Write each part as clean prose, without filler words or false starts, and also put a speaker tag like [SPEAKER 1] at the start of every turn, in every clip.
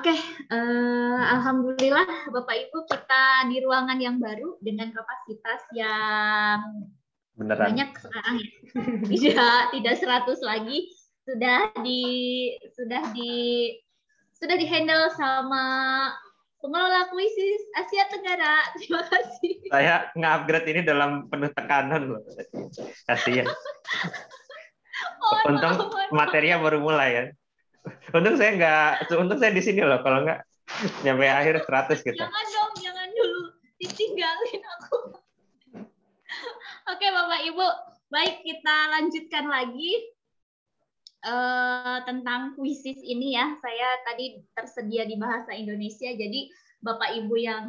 [SPEAKER 1] Oke, alhamdulillah Bapak Ibu kita di ruangan yang baru dengan kapasitas yang
[SPEAKER 2] Beneran.
[SPEAKER 1] banyak sekarang ya. Tidak 100 lagi, sudah di handle sama pengelola kuisis Asia Tenggara. Terima kasih.
[SPEAKER 2] Saya nge-upgrade ini dalam penuh tekanan loh. Kasihan. Untung materinya baru mulai ya. Untung saya di sini loh, kalau nggak nyampe akhir 100 gitu.
[SPEAKER 1] Jangan dong, jangan dulu ditinggalin aku. Oke Bapak Ibu, baik kita lanjutkan lagi tentang kuisis ini ya. Saya tadi tersedia di bahasa Indonesia, jadi Bapak Ibu yang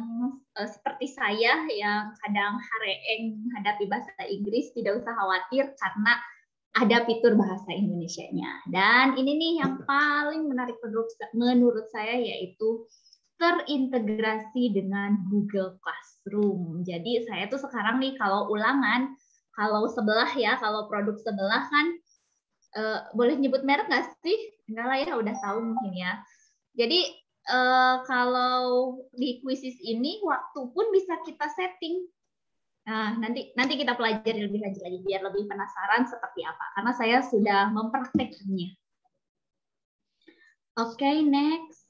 [SPEAKER 1] seperti saya yang kadang hareng menghadapi bahasa Inggris tidak usah khawatir karena ada fitur bahasa Indonesianya. Dan ini nih yang paling menarik menurut saya yaitu terintegrasi dengan Google Classroom. Jadi saya tuh sekarang nih kalau ulangan, kalau sebelah ya, kalau produk sebelah kan boleh nyebut merek nggak sih? Enggak lah ya, udah tahu mungkin ya. Jadi kalau di kuisis ini waktu pun bisa kita setting. Nah, nanti kita pelajari lebih lanjut lagi biar lebih penasaran seperti apa. Karena saya sudah mempraktekkannya. Oke, next.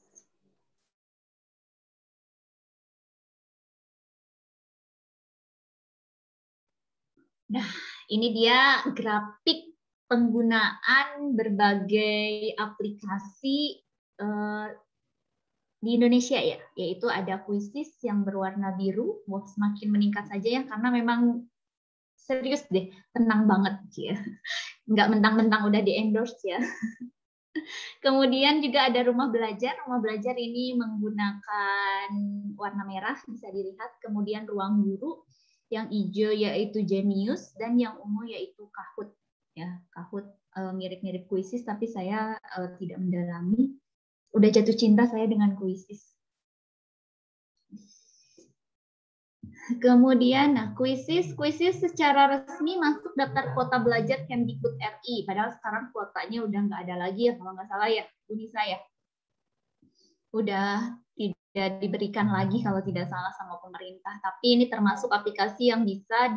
[SPEAKER 1] Nah, ini dia grafik penggunaan berbagai aplikasi di Indonesia ya, yaitu ada kuisis yang berwarna biru, wah semakin meningkat saja ya, karena memang serius deh, tenang banget ya, nggak mentang-mentang udah di endorse ya. Kemudian juga ada rumah belajar ini menggunakan warna merah bisa dilihat, kemudian ruang guru yang hijau yaitu Genius dan yang ungu yaitu Kahoot ya, Kahoot mirip-mirip kuisis tapi saya tidak mendalami. Udah jatuh cinta saya dengan kuisis. Kemudian, nah kuisis secara resmi masuk daftar kuota belajar Kemdikbud RI. Padahal sekarang kuotanya udah nggak ada lagi ya, kalau nggak salah ya, Unisa ya. Udah tidak diberikan lagi kalau tidak salah sama pemerintah. Tapi ini termasuk aplikasi yang bisa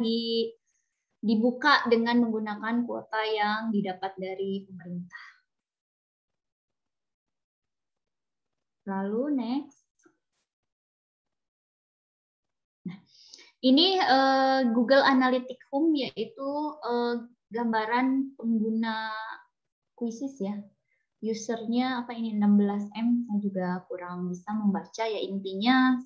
[SPEAKER 1] dibuka dengan menggunakan kuota yang didapat dari pemerintah. Lalu next. Nah, ini Google Analytics Home yaitu gambaran pengguna kuisis ya. Usernya apa ini 16M, saya juga kurang bisa membaca ya, intinya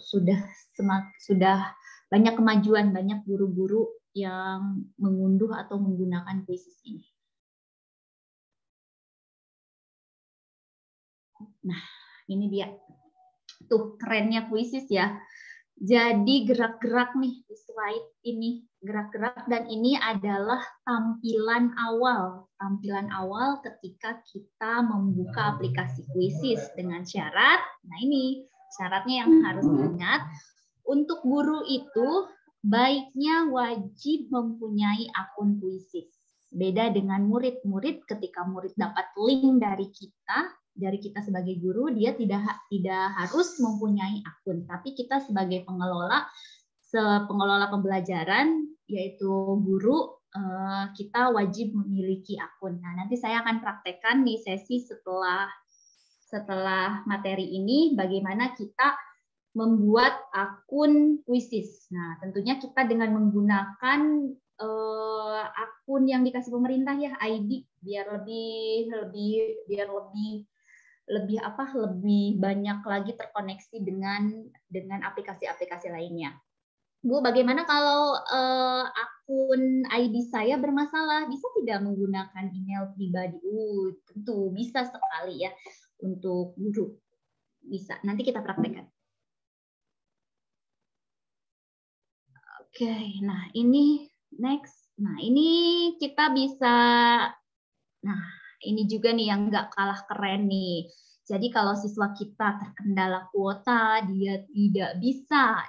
[SPEAKER 1] sudah banyak kemajuan, banyak guru-guru yang mengunduh atau menggunakan kuisis ini. Nah, ini dia. Tuh, kerennya kuisis ya. Jadi gerak-gerak nih di slide ini, gerak-gerak, dan ini adalah tampilan awal ketika kita membuka aplikasi kuisis dengan syarat. Nah, ini syaratnya yang harus diingat. Untuk guru itu baiknya wajib mempunyai akun kuisis. Beda dengan murid ketika murid dapat link dari kita sebagai guru, dia tidak harus mempunyai akun, tapi kita sebagai pengelola pembelajaran yaitu guru, kita wajib memiliki akun. Nah, nanti saya akan praktekkan di sesi setelah materi ini bagaimana kita membuat akun kuisis. Nah, tentunya kita dengan menggunakan akun yang dikasih pemerintah ya, ID, biar lebih banyak lagi terkoneksi dengan aplikasi-aplikasi lainnya. Bu, bagaimana kalau akun ID saya bermasalah? Bisa tidak menggunakan email pribadi? Tentu bisa sekali ya untuk guru. Bisa. Nanti kita praktekkan. Oke, nah ini next. Nah, ini kita bisa, nah ini juga nih yang nggak kalah keren nih. Jadi kalau siswa kita terkendala kuota, dia tidak bisa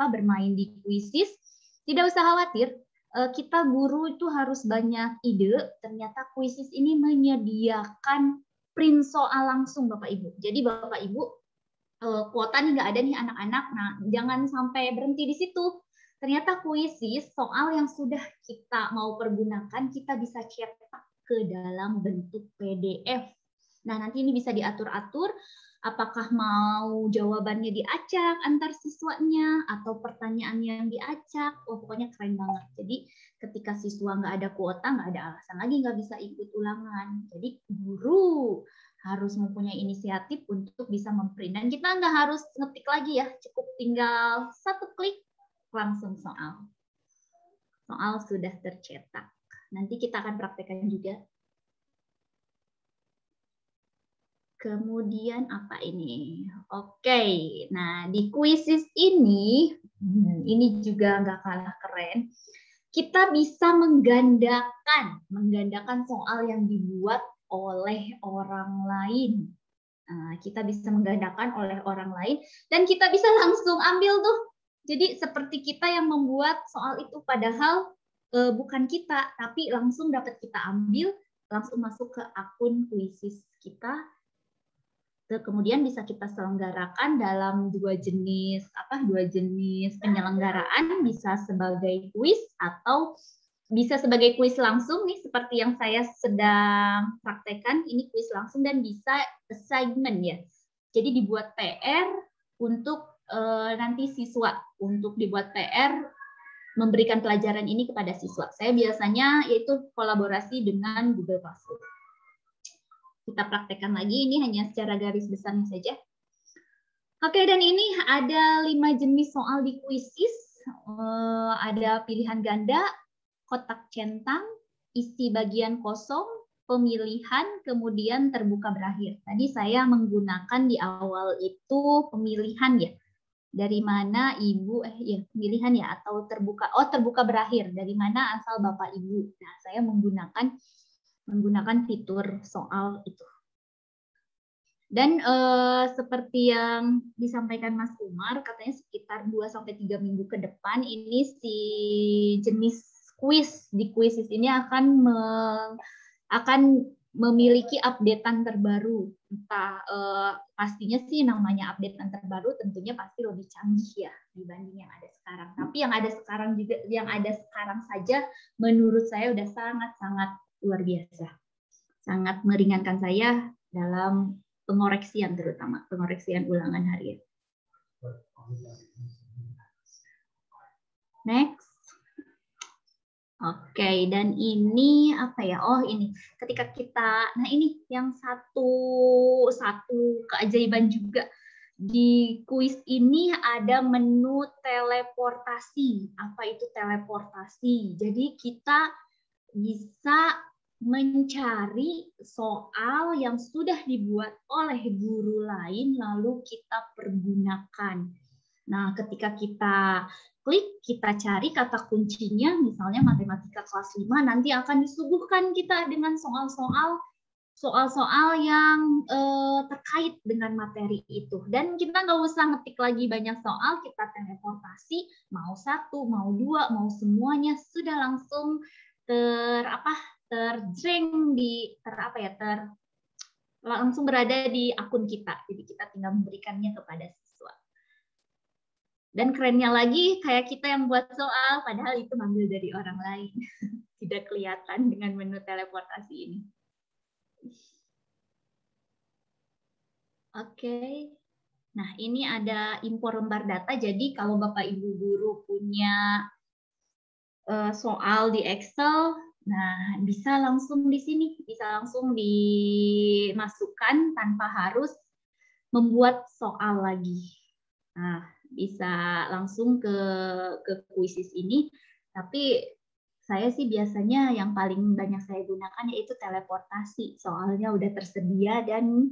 [SPEAKER 1] bermain di kuisis, tidak usah khawatir. kita guru itu harus banyak ide. Ternyata kuisis ini menyediakan print soal langsung Bapak Ibu. Jadi Bapak Ibu kuota nih nggak ada nih anak-anak. Nah, jangan sampai berhenti di situ. Ternyata kuisis soal yang sudah kita mau pergunakan kita bisa cetak ke dalam bentuk PDF. Nah, nanti ini bisa diatur-atur. Apakah mau jawabannya diacak antar siswanya atau pertanyaan yang diacak. Oh, pokoknya keren banget. Jadi ketika siswa nggak ada kuota, nggak ada alasan lagi nggak bisa ikut ulangan. Jadi guru harus mempunyai inisiatif untuk bisa memprint. Dan kita nggak harus ngetik lagi ya, cukup tinggal satu klik langsung soal. Soal sudah tercetak. Nanti kita akan praktekkan juga. Kemudian apa ini? Oke, nah di kuisis ini juga nggak kalah keren. Kita bisa menggandakan soal yang dibuat oleh orang lain. Nah, kita bisa menggandakan oleh orang lain dan kita bisa langsung ambil tuh. Jadi seperti kita yang membuat soal itu padahal bukan kita, tapi langsung dapat kita ambil, langsung masuk ke akun kuisis kita. Kemudian bisa kita selenggarakan dalam dua jenis penyelenggaraan, bisa sebagai kuis atau bisa sebagai kuis langsung nih seperti yang saya sedang praktekkan, ini kuis langsung, dan bisa assignment ya. Jadi dibuat PR untuk nanti siswa, untuk dibuat PR memberikan pelajaran ini kepada siswa. Saya biasanya yaitu kolaborasi dengan Google Classroom. Kita praktekkan lagi, ini hanya secara garis besarnya saja. Oke, dan ini ada 5 jenis soal di kuisis. Ada pilihan ganda, kotak centang, isi bagian kosong, pemilihan, kemudian terbuka berakhir. Tadi saya menggunakan di awal itu pemilihan ya. Dari mana Ibu, pemilihan ya, atau terbuka, terbuka berakhir. Dari mana asal Bapak Ibu. Nah, saya menggunakan fitur soal itu. Dan seperti yang disampaikan Mas Umar, katanya sekitar 2-3 minggu ke depan ini si jenis kuis di kuisis ini akan memiliki updatean terbaru. Entah pastinya sih namanya updatean terbaru tentunya pasti lebih canggih ya dibanding yang ada sekarang. Tapi yang ada sekarang saja menurut saya udah sangat-sangat luar biasa. Sangat meringankan saya dalam pengoreksian, terutama pengoreksian ulangan harian. Next. Oke, dan ini apa ya? Oh, ini ketika kita, nah ini yang satu keajaiban juga. Di kuis ini ada menu teleportasi. Apa itu teleportasi? Jadi kita bisa mencari soal yang sudah dibuat oleh guru lain lalu kita pergunakan. Nah, ketika kita klik, kita cari kata kuncinya, misalnya matematika kelas 5, nanti akan disuguhkan kita dengan soal-soal yang terkait dengan materi itu. Dan kita nggak usah ngetik lagi banyak soal, kita teleportasi, mau 1, mau 2, mau semuanya, sudah langsung langsung berada di akun kita. Jadi kita tinggal memberikannya kepada siswa. Dan kerennya lagi, kayak kita yang buat soal, padahal itu ngambil dari orang lain. Tidak kelihatan dengan menu teleportasi ini. Oke. Nah, ini ada impor lembar data. Jadi kalau Bapak Ibu guru punya soal di Excel, nah bisa langsung di sini, bisa langsung dimasukkan tanpa harus membuat soal lagi. Nah, bisa langsung ke kuisis ini, tapi saya sih biasanya yang paling banyak saya gunakan yaitu teleportasi. Soalnya udah tersedia dan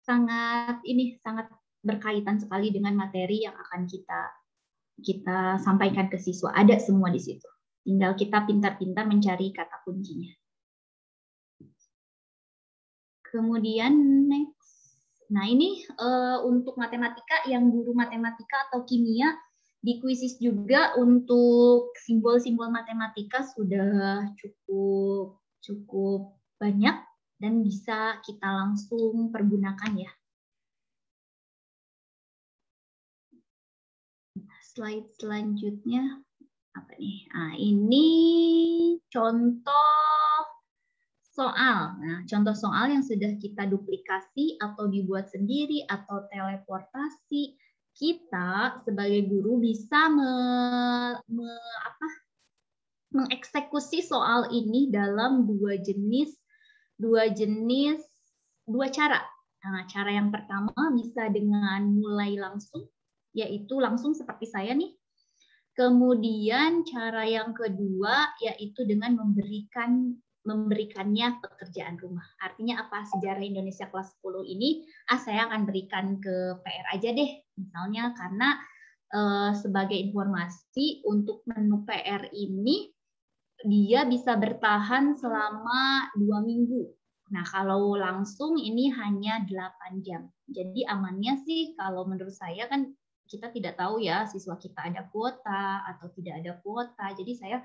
[SPEAKER 1] sangat berkaitan sekali dengan materi yang akan kita sampaikan ke siswa. Ada semua di situ. Tinggal kita pintar-pintar mencari kata kuncinya. Kemudian next. Nah, ini untuk matematika, yang guru matematika atau kimia Di kuisis juga untuk simbol-simbol matematika sudah cukup banyak dan bisa kita langsung pergunakan ya. Slide selanjutnya apa nih? Nah, ini contoh soal. Nah, contoh soal yang sudah kita duplikasi atau dibuat sendiri atau teleportasi, kita sebagai guru bisa mengeksekusi soal ini dalam dua cara. Nah, cara yang pertama bisa dengan mulai langsung, yaitu langsung seperti saya nih. Kemudian cara yang kedua yaitu dengan memberikannya pekerjaan rumah. Artinya apa? Sejarah Indonesia kelas 10 ini saya akan berikan ke PR aja deh. Misalnya karena sebagai informasi untuk menu PR ini dia bisa bertahan selama 2 minggu. Nah, kalau langsung ini hanya 8 jam. Jadi amannya sih kalau menurut saya kan kita tidak tahu ya siswa kita ada kuota atau tidak ada kuota. Jadi saya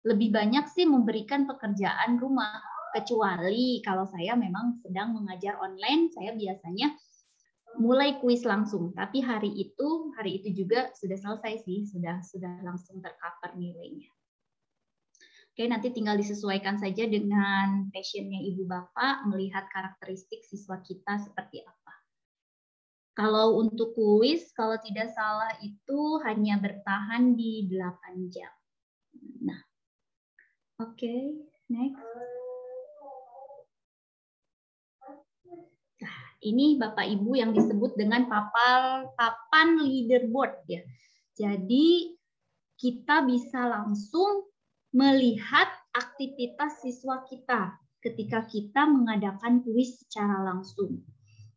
[SPEAKER 1] lebih banyak sih memberikan pekerjaan rumah. Kecuali kalau saya memang sedang mengajar online, saya biasanya mulai kuis langsung. Tapi hari itu juga sudah selesai sih, sudah langsung tercover nilainya. Oke, nanti tinggal disesuaikan saja dengan passionnya Ibu Bapak, melihat karakteristik siswa kita seperti apa. Kalau untuk kuis, kalau tidak salah itu hanya bertahan di 8 jam. Nah, oke, next. Nah, ini Bapak Ibu yang disebut dengan papan leaderboard ya. Jadi kita bisa langsung melihat aktivitas siswa kita ketika kita mengadakan kuis secara langsung.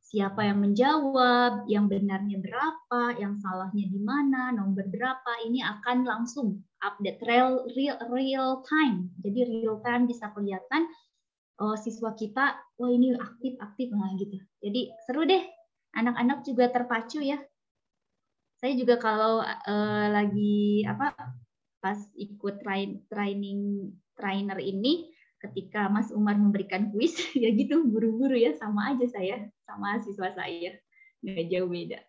[SPEAKER 1] Siapa yang menjawab, yang benarnya berapa, yang salahnya di mana, nomor berapa, ini akan langsung update real time. Jadi real time bisa kelihatan siswa kita, wah ini aktif lah gitu. Jadi seru deh, anak-anak juga terpacu ya. Saya juga kalau lagi pas ikut trainer ini, ketika Mas Umar memberikan kuis, ya gitu, buru-buru ya, sama aja saya, sama siswa saya. Nggak jauh beda.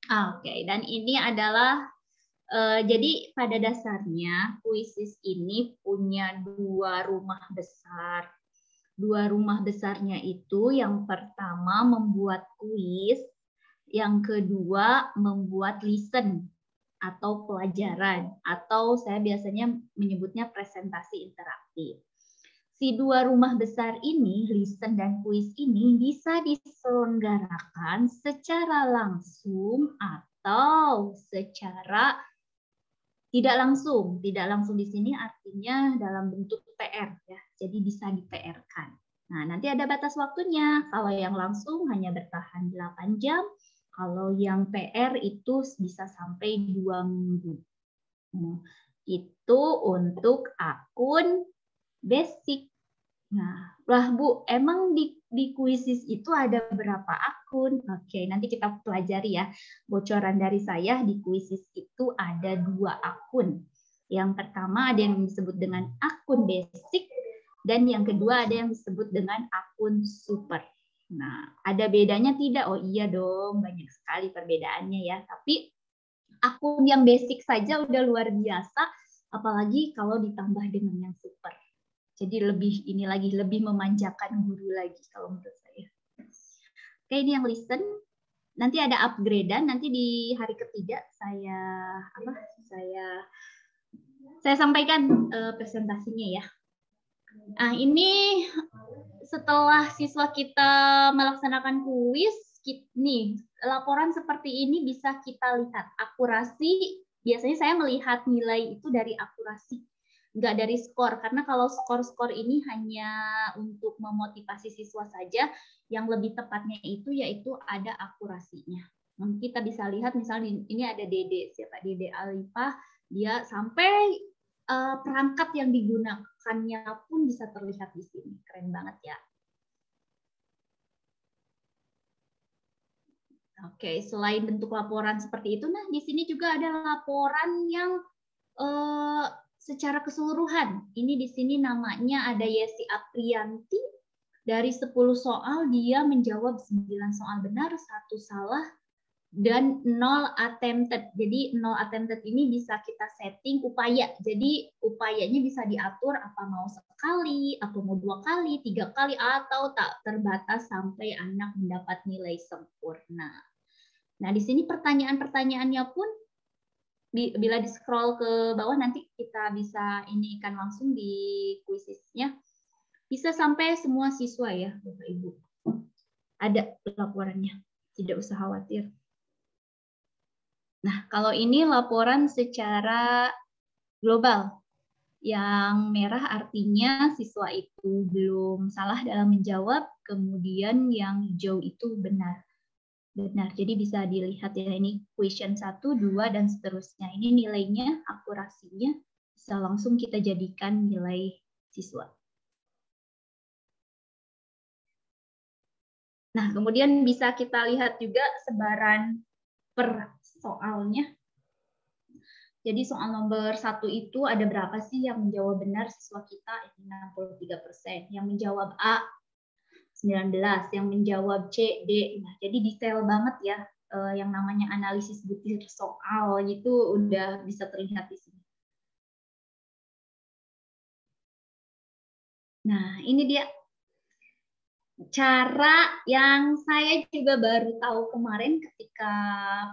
[SPEAKER 1] Oke, dan ini adalah, jadi pada dasarnya kuisis ini punya dua rumah besar. Dua rumah besarnya itu, yang pertama membuat kuis, yang kedua membuat listen atau pelajaran, atau saya biasanya menyebutnya presentasi interaktif. Si dua rumah besar ini, listen dan kuis ini, bisa diselenggarakan secara langsung atau secara tidak langsung. Tidak langsung di sini artinya dalam bentuk PR ya. Jadi bisa di-PR-kan. Nah, nanti ada batas waktunya. Kalau yang langsung hanya bertahan 8 jam, kalau yang PR itu bisa sampai 2 minggu. Itu untuk akun basic. Nah, lah Bu, emang di kuisis itu ada berapa akun? Oke, nanti kita pelajari ya. Bocoran dari saya, di kuisis itu ada 2 akun. Yang pertama ada yang disebut dengan akun basic, dan yang kedua ada yang disebut dengan akun super. Nah, ada bedanya tidak? Oh iya dong, banyak sekali perbedaannya ya. Tapi akun yang basic saja udah luar biasa, apalagi kalau ditambah dengan yang super. Jadi lebih memanjakan guru lagi kalau menurut saya. Oke, ini yang listen. Nanti ada upgrade-an, nanti di hari ketiga saya sampaikan presentasinya ya. Nah, ini setelah siswa kita melaksanakan kuis, nih laporan seperti ini bisa kita lihat akurasi. Biasanya saya melihat nilai itu dari akurasi, nggak dari skor, karena kalau skor ini hanya untuk memotivasi siswa saja. Yang lebih tepatnya itu yaitu ada akurasinya. Nanti kita bisa lihat misalnya ini ada Dede, siapa Dede Alifah, dia sampai perangkat yang digunakannya pun bisa terlihat di sini. Keren banget ya. Oke, selain bentuk laporan seperti itu, nah di sini juga ada laporan yang secara keseluruhan. Ini di sini namanya ada Yesi Aprianti. Dari 10 soal dia menjawab 9 soal benar, 1 salah, dan 0 attempted. Jadi 0 attempted ini bisa kita setting upaya. Jadi upayanya bisa diatur apa mau sekali, atau mau 2 kali, 3 kali, atau tak terbatas sampai anak mendapat nilai sempurna. Nah, di sini pertanyaan-pertanyaannya pun bila di-scroll ke bawah nanti kita bisa ini kan langsung di kuisisnya. Bisa sampai semua siswa ya, Bapak Ibu. Ada laporannya, tidak usah khawatir. Nah, kalau ini laporan secara global. Yang merah artinya siswa itu belum salah dalam menjawab, kemudian yang hijau itu benar. Benar, jadi bisa dilihat ya, ini question 1, 2, dan seterusnya. Ini nilainya, akurasinya, bisa langsung kita jadikan nilai siswa. Nah, kemudian bisa kita lihat juga sebaran per soalnya. Jadi soal nomor 1 itu ada berapa sih yang menjawab benar siswa kita? 63%. Yang menjawab A, 19, yang menjawab C, D. Nah, jadi detail banget ya, yang namanya analisis butir soal itu udah bisa terlihat di sini. Nah, ini dia cara yang saya juga baru tahu kemarin ketika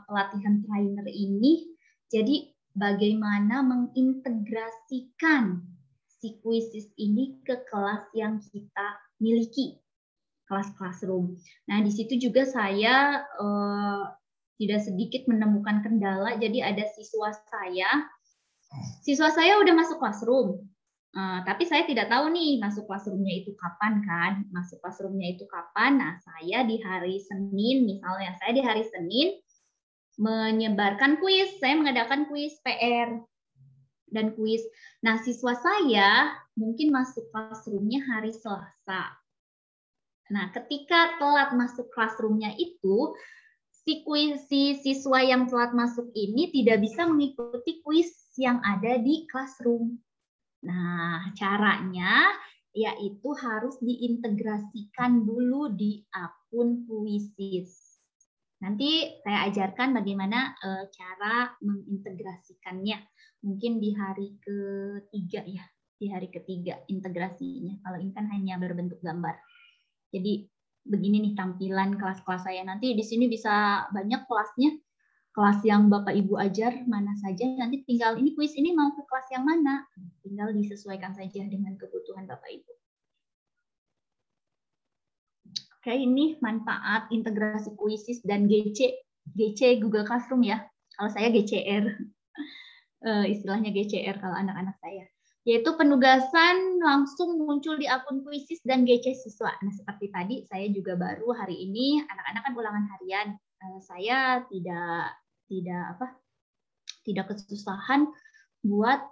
[SPEAKER 1] pelatihan trainer ini. Jadi bagaimana mengintegrasikan si kuisis ini ke kelas yang kita miliki, kelas classroom. Nah, di situ juga saya tidak sedikit menemukan kendala. Jadi ada siswa saya udah masuk classroom. Tapi saya tidak tahu nih masuk classroom-nya itu kapan kan? Masuk classroom-nya itu kapan? Nah, saya di hari Senin misalnya, saya di hari Senin menyebarkan kuis, saya mengadakan kuis PR dan kuis. Nah, siswa saya mungkin masuk classroom-nya hari Selasa. Nah, ketika telat masuk classroom-nya itu, si siswa yang telat masuk ini tidak bisa mengikuti kuis yang ada di classroom. Nah, caranya yaitu harus diintegrasikan dulu di akun kuisis. Nanti saya ajarkan bagaimana cara mengintegrasikannya. Mungkin di hari ketiga ya, di hari ketiga integrasinya. Kalau ini kan hanya berbentuk gambar. Jadi begini nih tampilan kelas-kelas saya. Nanti di sini bisa banyak kelasnya. Kelas yang Bapak Ibu ajar mana saja, nanti tinggal ini kuis ini mau ke kelas yang mana, tinggal disesuaikan saja dengan kebutuhan Bapak Ibu. Oke, ini manfaat integrasi kuisis dan GC Google Classroom ya. Kalau saya GCR, istilahnya GCR kalau anak-anak saya. Yaitu penugasan langsung muncul di akun kuisis dan GC siswa. Nah, seperti tadi saya juga baru hari ini, anak-anak kan ulangan harian. Saya tidak kesusahan buat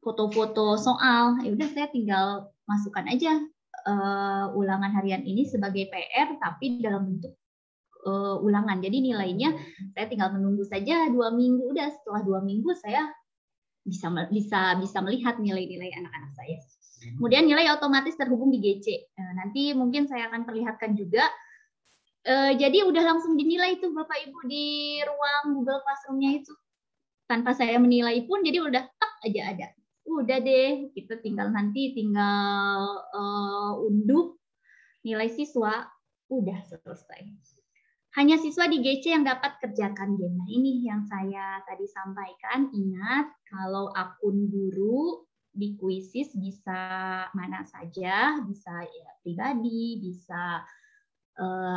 [SPEAKER 1] foto-foto soal. Ya udah saya tinggal masukkan aja ulangan harian ini sebagai PR tapi dalam bentuk ulangan. Jadi nilainya saya tinggal menunggu saja 2 minggu. Udah setelah 2 minggu saya bisa melihat nilai-nilai anak-anak saya. Kemudian nilai otomatis terhubung di GC. Nanti mungkin saya akan perlihatkan juga. Jadi udah langsung dinilai tuh Bapak Ibu di ruang Google Classroom-nya itu. Tanpa saya menilai pun, jadi udah tak aja ada. Udah deh, kita tinggal unduh nilai siswa, udah selesai. Hanya siswa di GC yang dapat kerjakan game. Nah, ini yang saya tadi sampaikan. Ingat, kalau akun guru di kuisis bisa mana saja, bisa ya pribadi, bisa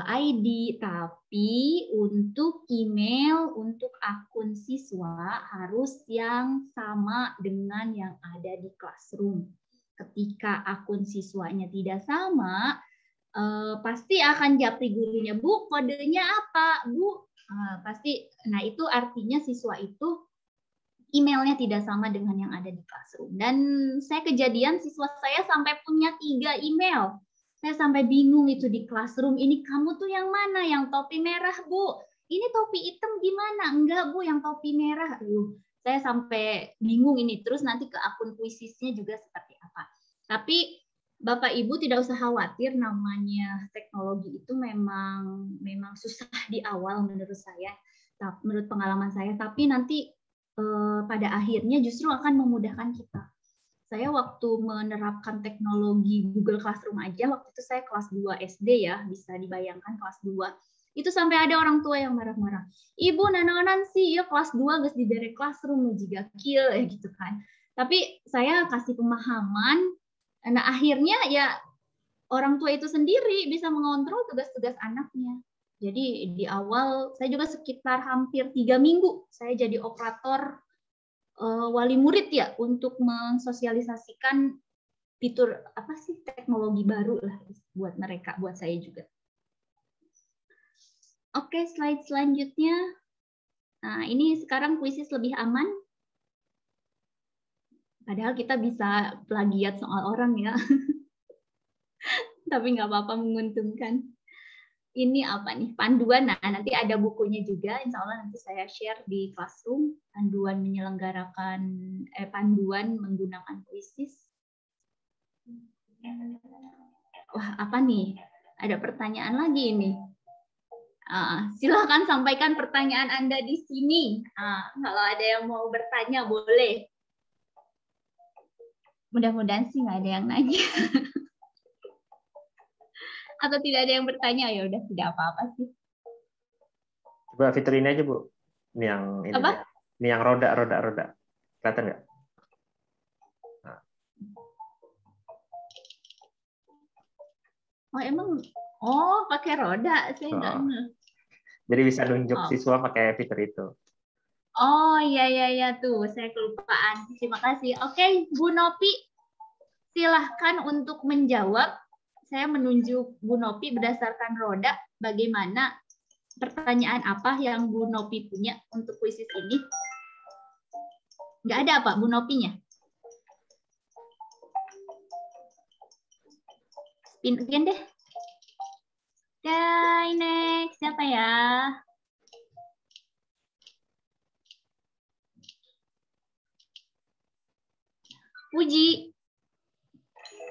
[SPEAKER 1] ID, tapi untuk email, untuk akun siswa harus yang sama dengan yang ada di classroom. Ketika akun siswanya tidak sama, pasti akan japri gurunya, Bu, kodenya apa, Bu? Pasti, nah itu artinya siswa itu emailnya tidak sama dengan yang ada di classroom. Dan saya kejadian siswa saya sampai punya 3 email. Saya sampai bingung itu di classroom, ini kamu tuh yang mana? Yang topi merah, Bu. Ini topi hitam gimana? Enggak, Bu, yang topi merah. Saya sampai bingung ini. Terus nanti ke akun kuisisnya juga seperti apa. Tapi Bapak Ibu tidak usah khawatir, namanya teknologi itu memang susah di awal menurut saya, menurut pengalaman saya. Tapi nanti pada akhirnya justru akan memudahkan kita. Saya waktu menerapkan teknologi Google Classroom aja, waktu itu saya kelas 2 SD ya, bisa dibayangkan kelas 2. Itu sampai ada orang tua yang marah-marah. Ibu nanaonan sih, ya kelas 2 geus di dari classroom juga kill gitu kan. Tapi saya kasih pemahaman, nah akhirnya ya orang tua itu sendiri bisa mengontrol tugas-tugas anaknya. Jadi di awal saya juga sekitar hampir 3 minggu saya jadi operator wali murid ya untuk mensosialisasikan fitur apa sih teknologi baru lah buat mereka, buat saya juga. Oke, slide selanjutnya. Nah, ini sekarang kuisis lebih aman. Padahal kita bisa plagiat soal orang ya. Tapi nggak apa-apa, menguntungkan. Ini apa nih? Panduan. Nah, nanti ada bukunya juga. Insya Allah nanti saya share di Classroom. Panduan menyelenggarakan, panduan menggunakan kuisis. Wah, apa nih? Ada pertanyaan lagi ini. Silahkan sampaikan pertanyaan Anda di sini. Kalau ada yang mau bertanya, boleh. Mudah-mudahan sih nggak ada yang nanya. Atau tidak ada yang bertanya, ya udah tidak apa-apa sih.
[SPEAKER 2] Coba fitur ini aja, Bu. Ini yang ini.
[SPEAKER 1] Apa?
[SPEAKER 2] Ini yang roda. Kelihatan nggak? Nah.
[SPEAKER 1] Oh, emang pakai roda, saya nggak ngeh.
[SPEAKER 2] Jadi bisa nunjuk siswa pakai fitur itu.
[SPEAKER 1] Oh, iya tuh, saya kelupaan. Terima kasih. Oke, Bu Nopi, silahkan untuk menjawab. Saya menunjuk Bu Nopi berdasarkan roda. Bagaimana pertanyaan apa yang Bu Nopi punya untuk kuisis ini? Nggak ada apa Bu Nopinya? Spin again deh. Oke, next. Siapa ya? Puji.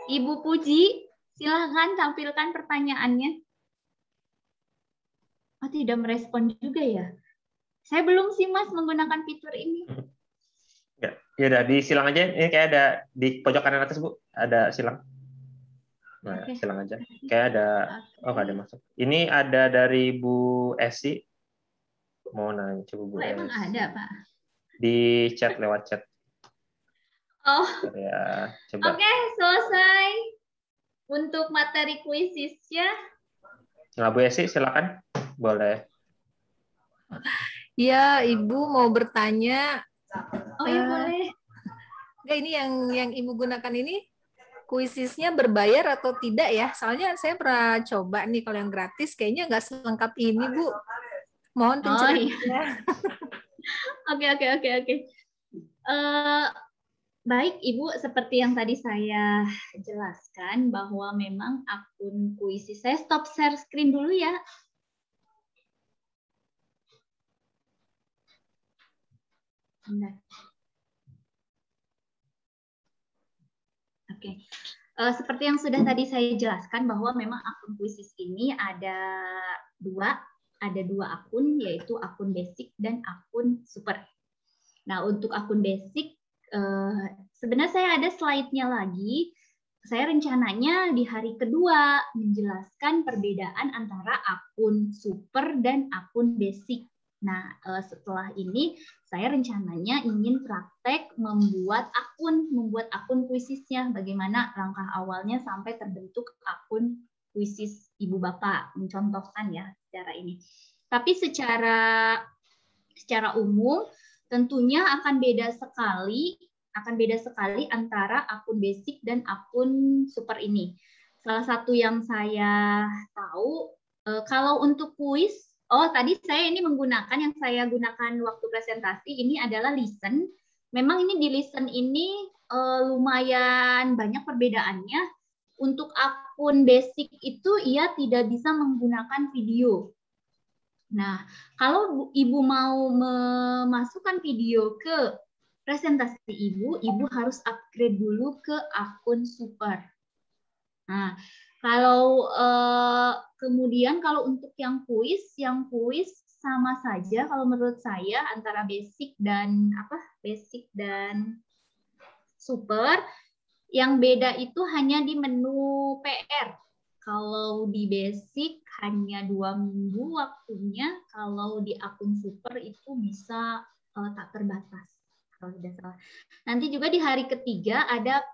[SPEAKER 1] Ibu Puji, silahkan tampilkan pertanyaannya. Oh, tidak merespon juga ya? Saya belum sih, Mas, menggunakan fitur ini.
[SPEAKER 2] Ya udah, di silang aja. Ini kayak ada di pojok kanan atas, Bu. Ada silang. Nah, silang aja. Kayak ada, nggak ada masuk. Ini ada dari Bu Esi. Mau nanya, coba Bu Esi.
[SPEAKER 1] Emang ada, Pak?
[SPEAKER 2] Di chat, lewat chat.
[SPEAKER 1] Oh,
[SPEAKER 2] ya, coba.
[SPEAKER 1] Oke, selesai untuk materi kuisisnya.
[SPEAKER 2] Nah, Bu Esi, silakan. Boleh.
[SPEAKER 3] Ya, Ibu mau bertanya.
[SPEAKER 1] Oh ya, boleh.
[SPEAKER 3] Enggak, ini yang Ibu gunakan ini kuisisnya berbayar atau tidak ya? Soalnya saya pernah coba nih, kalau yang gratis kayaknya nggak selengkap ini, Bu. Mohon pencerahannya.
[SPEAKER 1] Oke. Baik, Ibu, seperti yang tadi saya jelaskan bahwa memang akun kuisis, saya stop share screen dulu ya. Oke. Seperti yang sudah tadi saya jelaskan bahwa memang akun kuisis ini ada dua akun, yaitu akun basic dan akun super. Nah, untuk akun basic, sebenarnya saya ada slide-nya lagi. Saya rencananya di hari kedua menjelaskan perbedaan antara akun super dan akun basic. Nah, setelah ini saya rencananya ingin praktek membuat akun kuisisnya. Bagaimana langkah awalnya sampai terbentuk akun kuisis Ibu Bapak, mencontohkan ya secara ini. Tapi secara umum tentunya akan beda sekali antara akun basic dan akun super ini. Salah satu yang saya tahu, kalau untuk kuis, tadi saya ini menggunakan, yang saya gunakan waktu presentasi ini adalah Listen. Memang ini di Listen ini lumayan banyak perbedaannya. Untuk akun basic itu ia tidak bisa menggunakan video. Nah, kalau Ibu mau memasukkan video ke presentasi Ibu harus upgrade dulu ke akun super. Nah, kalau kemudian kalau untuk yang kuis sama saja kalau menurut saya antara basic dan super. Yang beda itu hanya di menu PR. Kalau di basic hanya 2 minggu waktunya, kalau di akun super itu bisa tak terbatas kalau tidak salah. Nanti juga di hari ketiga ada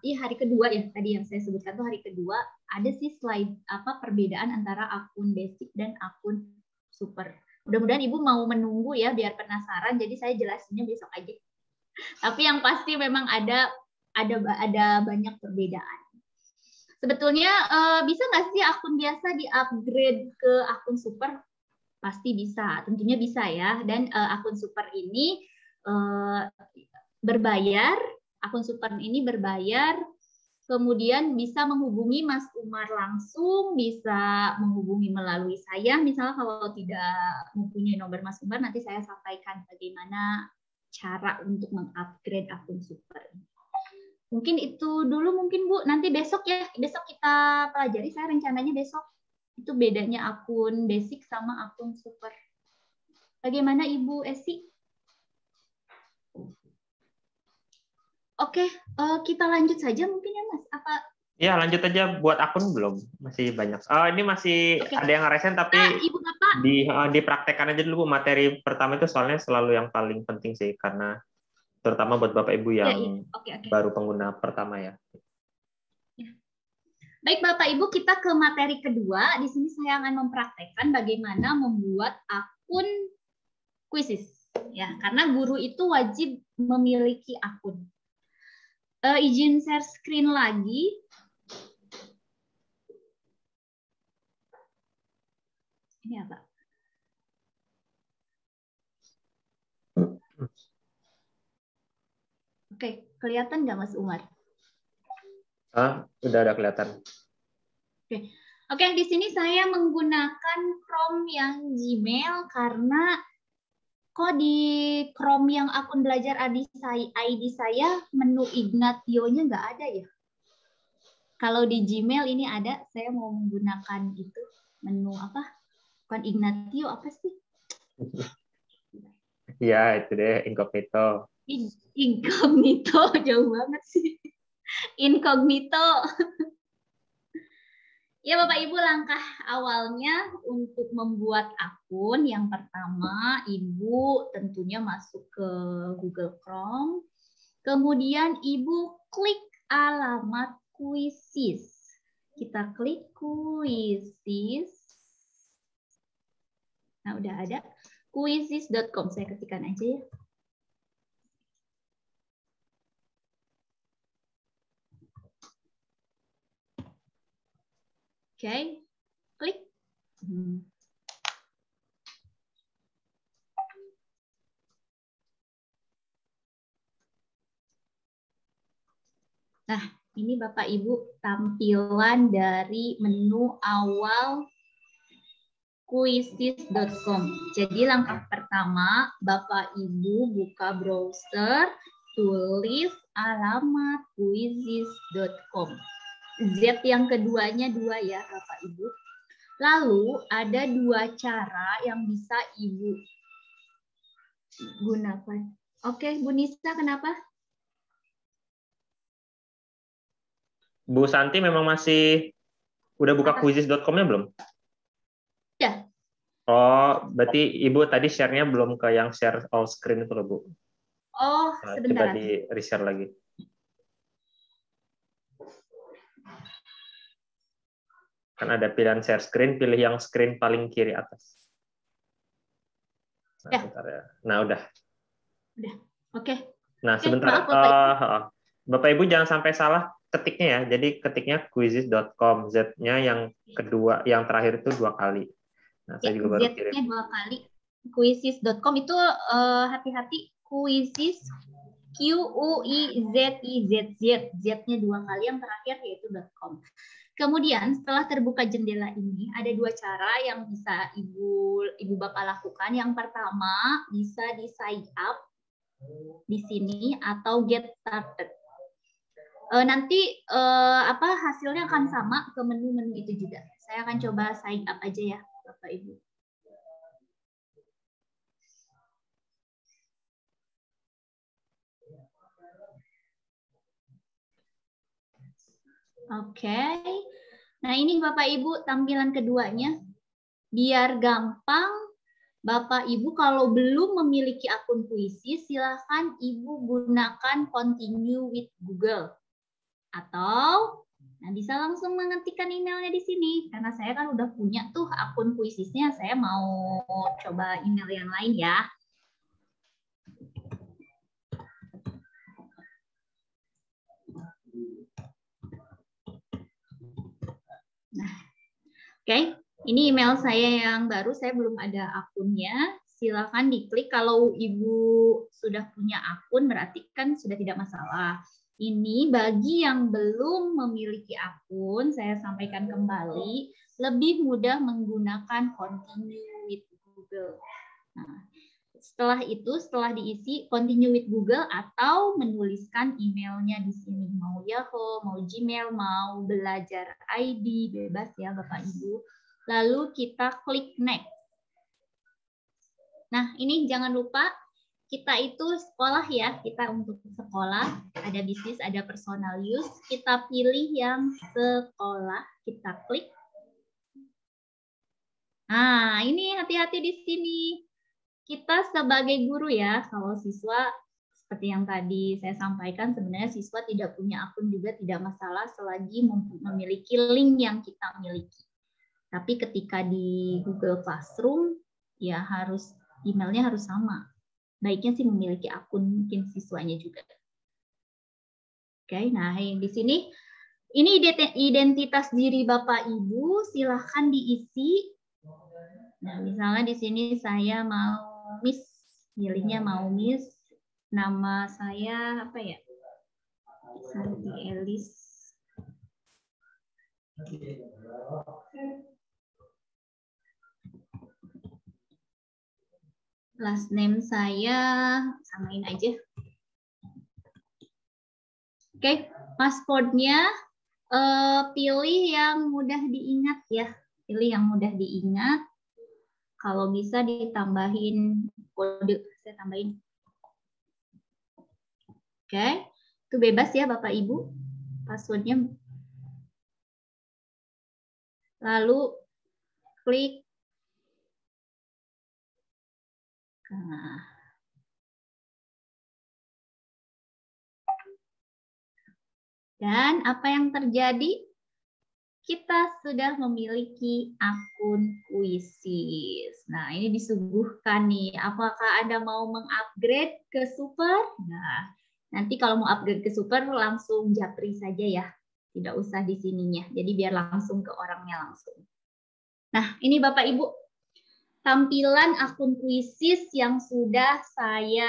[SPEAKER 1] hari kedua ya, tadi yang saya sebutkan tuh hari kedua ada sih slide perbedaan antara akun basic dan akun super. Mudah-mudahan Ibu mau menunggu ya biar penasaran, jadi saya jelasinnya besok aja. Tapi yang pasti memang ada banyak perbedaan. Sebetulnya bisa nggak sih akun biasa di-upgrade ke akun super? Pasti bisa, tentunya bisa ya. Dan akun super ini berbayar. Akun super ini berbayar, kemudian bisa menghubungi Mas Umar langsung, bisa menghubungi melalui saya. Misalnya kalau tidak mempunyai nomor Mas Umar, nanti saya sampaikan bagaimana cara untuk mengupgrade akun super. Mungkin itu dulu mungkin Bu, nanti besok ya, besok kita pelajari, saya rencananya besok. Itu bedanya akun basic sama akun super. Bagaimana Ibu Esi? Oke, kita lanjut saja mungkin ya Mas.
[SPEAKER 2] Ya, lanjut aja. Buat akun belum, masih banyak. Ini masih ada yang resen tapi
[SPEAKER 1] Ibu Bapak
[SPEAKER 2] dipraktekkan aja dulu Bu. Materi pertama itu soalnya selalu yang paling penting sih, karena terutama buat Bapak Ibu yang baru pengguna pertama ya.
[SPEAKER 1] Baik Bapak Ibu, kita ke materi kedua. Di sini saya akan mempraktekkan bagaimana membuat akun Quizzes. Ya, karena guru itu wajib memiliki akun. Izin share screen lagi. Ini apa? Oke, kelihatan nggak Mas Umar?
[SPEAKER 2] Udah ada kelihatan.
[SPEAKER 1] Oke, di sini saya menggunakan Chrome yang Gmail karena kok di Chrome yang akun belajar ID saya menu Ignatio-nya nggak ada ya. Kalau di Gmail ini ada, saya mau menggunakan itu menu apa? Bukan Ignatio apa sih?
[SPEAKER 2] Ya, itu deh incognito.
[SPEAKER 1] Incognito jauh banget sih. Incognito. Ya Bapak Ibu, langkah awalnya untuk membuat akun yang pertama Ibu tentunya masuk ke Google Chrome. Kemudian Ibu klik alamat Quizzes. Kita klik Quizzes. Nah, udah ada quizzes.com. Saya ketikkan aja ya. Oke, klik. Nah, ini Bapak Ibu tampilan dari menu awal quizzes.com. Jadi langkah pertama, Bapak Ibu buka browser, tulis alamat quizzes.com. Z yang keduanya 2 ya Bapak Ibu. Lalu ada 2 cara yang bisa Ibu gunakan. Oke, Bu Nisa kenapa?
[SPEAKER 2] Bu Santi memang masih udah buka quizzes.com-nya belum?
[SPEAKER 1] Ya.
[SPEAKER 2] Oh, berarti Ibu tadi share-nya belum ke yang share all screen itu loh, Bu.
[SPEAKER 1] Oh, sebentar.
[SPEAKER 2] Coba di reshare lagi. Kan ada pilihan share screen, pilih yang screen paling kiri atas. Nah, sebentar ya. Nah, udah.
[SPEAKER 1] Udah. Oke.
[SPEAKER 2] Nah, sebentar. Bapak Ibu jangan sampai salah ketiknya ya. Jadi ketiknya quizzes.com. Z-nya yang kedua, yang terakhir itu 2 kali. Nah, saya juga baru kirim.
[SPEAKER 1] Z-nya 2 kali. Quizzes.com itu hati-hati quizzes QUIZIZZ, Z-nya 2 kali, yang terakhir yaitu .com. Kemudian setelah terbuka jendela ini, ada 2 cara yang bisa ibu bapak lakukan. Yang pertama, bisa di sign up di sini atau get started. Nanti hasilnya akan sama ke menu-menu itu juga. Saya akan coba sign up aja ya, Bapak Ibu. Oke. Nah, ini Bapak Ibu tampilan keduanya. Biar gampang, Bapak Ibu kalau belum memiliki akun puisi, silahkan Ibu gunakan continue with Google. Atau bisa langsung mengetikkan emailnya di sini. Karena saya kan udah punya tuh akun puisisnya, saya mau coba email yang lain ya. Nah, oke. Ini email saya yang baru, saya belum ada akunnya. Silakan diklik. Kalau Ibu sudah punya akun, berarti kan sudah tidak masalah. Ini bagi yang belum memiliki akun, saya sampaikan kembali, lebih mudah menggunakan continue with Google. Nah, setelah itu, setelah diisi continue with Google atau menuliskan emailnya di sini. Mau Yahoo, mau Gmail, mau belajar ID, bebas ya Bapak Ibu. Lalu kita klik next. Nah, ini jangan lupa kita itu sekolah ya. Kita untuk sekolah, ada bisnis, ada personal use. Kita pilih yang sekolah, kita klik. Nah, ini hati-hati di sini. Kita sebagai guru ya, kalau siswa seperti yang tadi saya sampaikan, sebenarnya siswa tidak punya akun juga tidak masalah selagi memiliki link yang kita miliki. Tapi ketika di Google Classroom, ya harus emailnya harus sama. Baiknya sih memiliki akun mungkin siswanya juga. Oke, nah di sini ini identitas diri Bapak Ibu, silahkan diisi. Nah, misalnya di sini saya mau Miss, pilihnya mau Miss. Nama saya apa ya? Santi Elis. Last name saya samain aja. Oke, passwordnya pilih yang mudah diingat ya. Pilih yang mudah diingat. Kalau bisa ditambahin kode, saya tambahin. Oke, itu bebas ya Bapak Ibu. Passwordnya. Lalu klik. Nah. Dan apa yang terjadi? Kita sudah memiliki akun Quizizz. Nah, ini disuguhkan nih. Apakah Anda mau mengupgrade ke super? Nah, nanti kalau mau upgrade ke super langsung japri saja ya. Tidak usah di sininya. Jadi biar langsung ke orangnya langsung. Nah, ini Bapak Ibu. Tampilan akun Quizizz yang sudah saya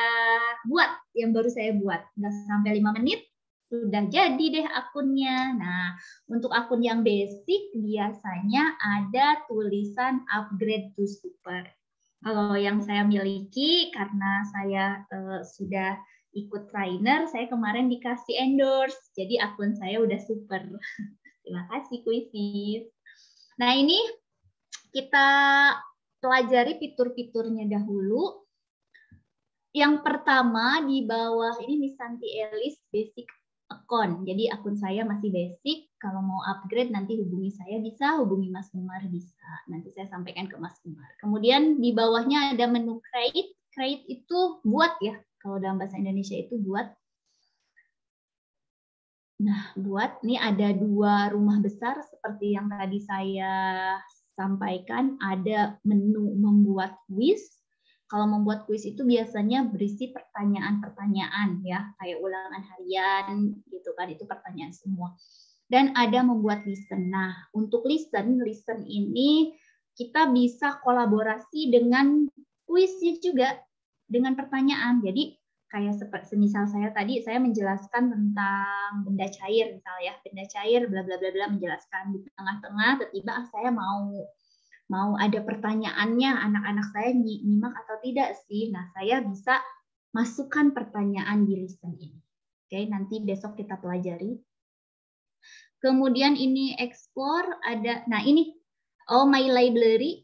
[SPEAKER 1] buat, yang baru saya buat. Nggak sampai 5 menit, sudah jadi deh akunnya. Nah, untuk akun yang basic biasanya ada tulisan upgrade to super. Kalau yang saya miliki, karena saya sudah ikut trainer, saya kemarin dikasih endorse. Jadi akun saya udah super. Terima kasih Quizizz. Nah, ini kita pelajari fitur-fiturnya dahulu. Yang pertama di bawah ini Miss Santi Elis basic account. Jadi akun saya masih basic. Kalau mau upgrade nanti hubungi saya bisa, hubungi Mas Umar bisa. Nanti saya sampaikan ke Mas Umar. Kemudian di bawahnya ada menu create. Create itu buat ya. Kalau dalam bahasa Indonesia itu buat. Nah, buat ini ada 2 rumah besar seperti yang tadi saya sampaikan, ada menu membuat kuis. Kalau membuat kuis itu biasanya berisi pertanyaan-pertanyaan ya, kayak ulangan harian gitu kan, itu pertanyaan semua. Dan ada membuat listen. Nah, untuk listen ini kita bisa kolaborasi dengan kuisnya juga dengan pertanyaan. Jadi kayak seperti misal saya tadi saya menjelaskan tentang benda cair misalnya, benda cair bla bla bla bla, menjelaskan di tengah-tengah tiba-tiba saya mau ada pertanyaannya, anak-anak saya nyimak atau tidak sih. Nah, saya bisa masukkan pertanyaan di listen ini. Oke, nanti besok kita pelajari. Kemudian ini explore ada, nah ini my library.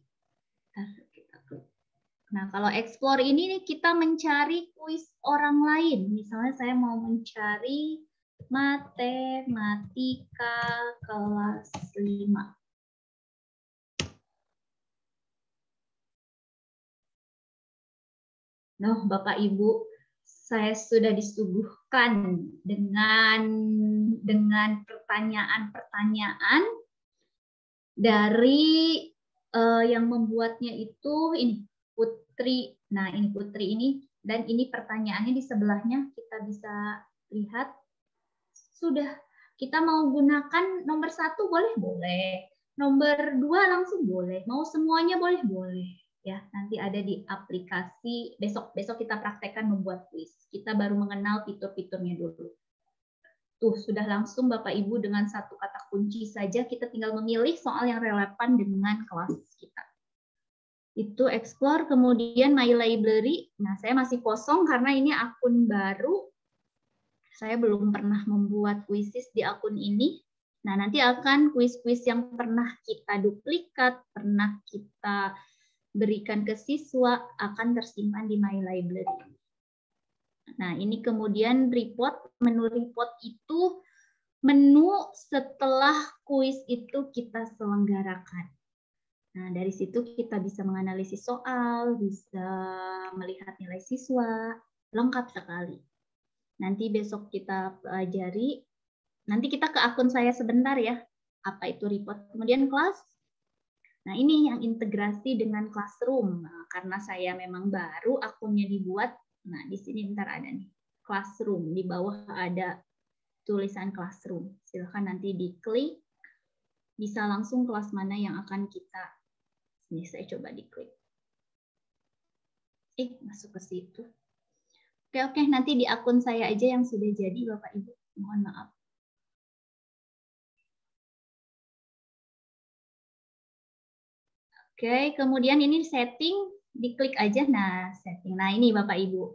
[SPEAKER 1] Nah, kalau explore ini nih kita mencari kuis orang lain. Misalnya saya mau mencari matematika kelas 5. Nah, Bapak Ibu, saya sudah disuguhkan dengan pertanyaan-pertanyaan dari yang membuatnya itu ini Putri. Nah, ini Putri ini, dan ini pertanyaannya di sebelahnya kita bisa lihat. Sudah, kita mau gunakan nomor 1 boleh? Boleh. Nomor 2 langsung boleh. Mau semuanya boleh? Boleh. Ya, nanti ada di aplikasi. Besok kita praktekkan membuat kuis. Kita baru mengenal fitur-fiturnya dulu. Tuh, sudah langsung Bapak Ibu dengan satu kata kunci saja kita tinggal memilih soal yang relevan dengan kelas kita. Itu explore, kemudian my library. Nah, saya masih kosong karena ini akun baru. Saya belum pernah membuat kuisis di akun ini. Nah, nanti akan kuis-kuis yang pernah kita duplikat, pernah kita berikan ke siswa akan tersimpan di my library. Nah, ini kemudian report. Menu report itu menu setelah kuis itu kita selenggarakan. Nah, dari situ kita bisa menganalisis soal, bisa melihat nilai siswa, lengkap sekali. Nanti besok kita pelajari. Nanti kita ke akun saya sebentar ya. Apa itu report? Kemudian kelas. Nah, ini yang integrasi dengan Classroom. Nah, karena saya memang baru akunnya dibuat. Nah, di sini ntar ada nih. Classroom. Di bawah ada tulisan Classroom. Silahkan nanti diklik. Bisa langsung kelas mana yang akan kita. Ini saya coba diklik. Masuk ke situ. Oke, nanti di akun saya aja yang sudah jadi, Bapak Ibu. Mohon maaf. Oke, kemudian ini setting, diklik aja. Nah, setting. Nah, ini Bapak Ibu.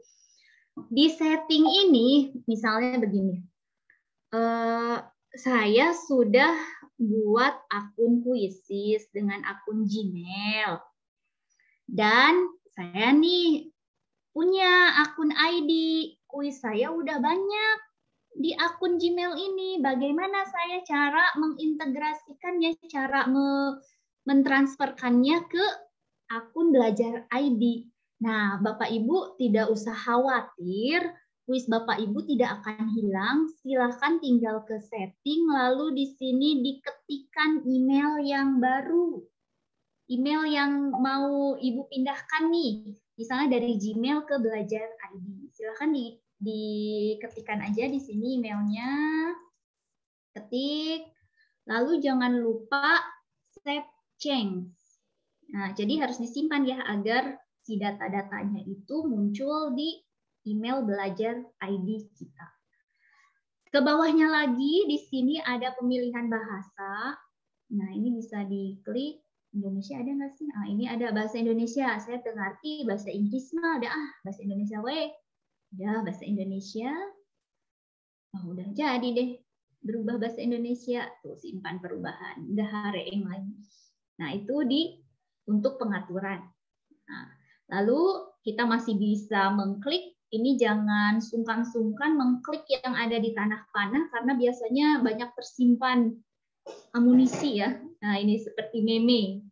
[SPEAKER 1] Di setting ini, misalnya begini. Saya sudah buat akun kuisis dengan akun Gmail. Dan saya nih punya akun ID, kuis saya udah banyak di akun Gmail ini. Bagaimana saya cara mengintegrasikannya, cara mentransferkannya ke akun belajar ID. Nah, Bapak Ibu tidak usah khawatir, kuis Bapak Ibu tidak akan hilang. Silakan tinggal ke setting, lalu di sini diketikkan email yang baru. Email yang mau Ibu pindahkan nih. Misalnya dari Gmail ke belajar ID. Silakan diketikkan aja di sini emailnya. Ketik. Lalu jangan lupa save change. Nah, jadi harus disimpan ya agar si data-datanya itu muncul di email belajar ID kita. Ke bawahnya lagi di sini ada pemilihan bahasa. Nah, ini bisa diklik. Indonesia ada nggak sih? Ini ada bahasa Indonesia. Saya ngerti bahasa Inggris mah ada bahasa Indonesia weh. Udah bahasa Indonesia. Udah jadi deh. Berubah bahasa Indonesia. Tuh simpan perubahan. Udah hareng lagi. Nah, itu untuk pengaturan. Nah, lalu kita masih bisa mengklik. Ini jangan sungkan-sungkan mengklik yang ada di tanah panah karena biasanya banyak tersimpan amunisi ya. Nah, ini seperti meme.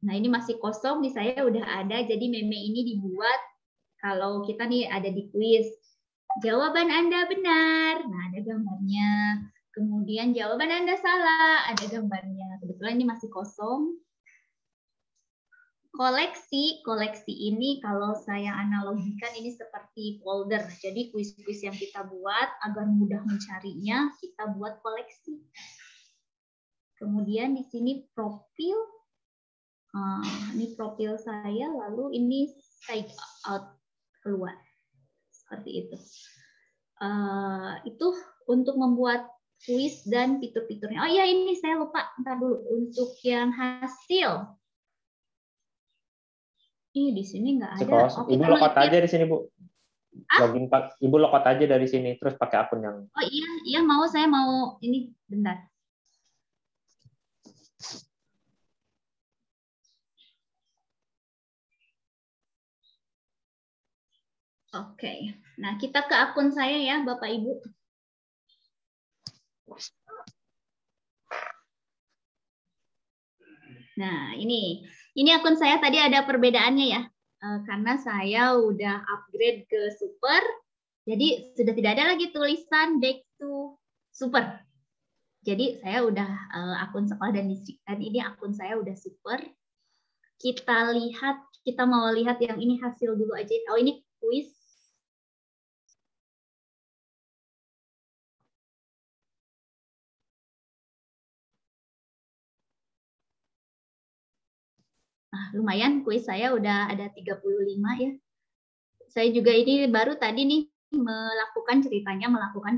[SPEAKER 1] Nah, ini masih kosong, di saya udah ada, jadi meme ini dibuat kalau kita nih ada di kuis. Jawaban Anda benar. Nah, ada gambarnya. Kemudian jawaban Anda salah, ada gambarnya. Kebetulan ini masih kosong. Koleksi ini kalau saya analogikan ini seperti folder. Jadi kuis-kuis yang kita buat agar mudah mencarinya, kita buat koleksi. Kemudian di sini profil. Ini profil saya, lalu ini sign out. keluar. Seperti itu. Itu untuk membuat kuis dan fitur-fiturnya. Oh iya, ini saya lupa. Ntar dulu. Untuk yang hasil. Ini di sini nggak ada.
[SPEAKER 2] Oke, Ibu logout aja di sini, Bu. Login Pak. Ibu logout aja dari sini, terus pakai akun yang...
[SPEAKER 1] Oh iya, saya mau ini, bentar. Oke, nah kita ke akun saya ya, Bapak Ibu. Nah, ini akun saya tadi ada perbedaannya ya, karena saya udah upgrade ke super, jadi sudah tidak ada lagi tulisan back to super. Jadi saya udah akun sekolah dan distrik, dan ini akun saya udah super. Kita lihat, kita mau lihat yang ini hasil dulu aja. Oh, ini kuis. Nah, lumayan kuis saya udah ada 35 ya. Saya juga ini baru tadi nih melakukan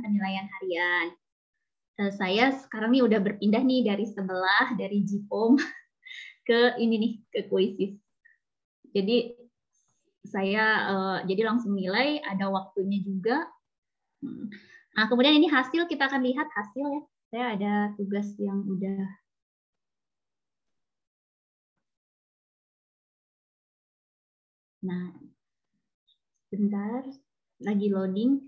[SPEAKER 1] penilaian harian. Saya sekarang nih udah berpindah nih dari sebelah, dari JIPOM ke ini nih, ke Quizzes. Jadi saya jadi langsung nilai, ada waktunya juga. Nah, kemudian ini hasil, kita akan lihat hasil ya. Saya ada tugas yang udah. Nah, bentar, lagi loading.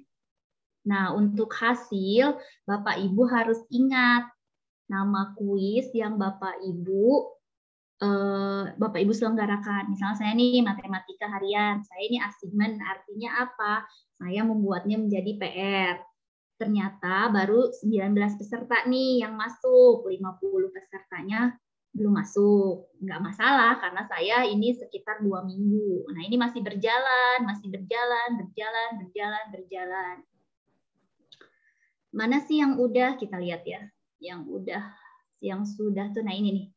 [SPEAKER 1] Nah, untuk hasil, Bapak Ibu harus ingat nama kuis yang Bapak Ibu selenggarakan. Misalnya saya nih matematika harian, saya ini assignment, artinya apa? Saya membuatnya menjadi PR. Ternyata baru 19 peserta nih yang masuk, 50 pesertanya belum masuk. Nggak masalah, karena saya ini sekitar 2 minggu. Nah, ini masih berjalan. Mana sih yang udah? Kita lihat ya. Yang udah, yang sudah tuh, nah ini nih.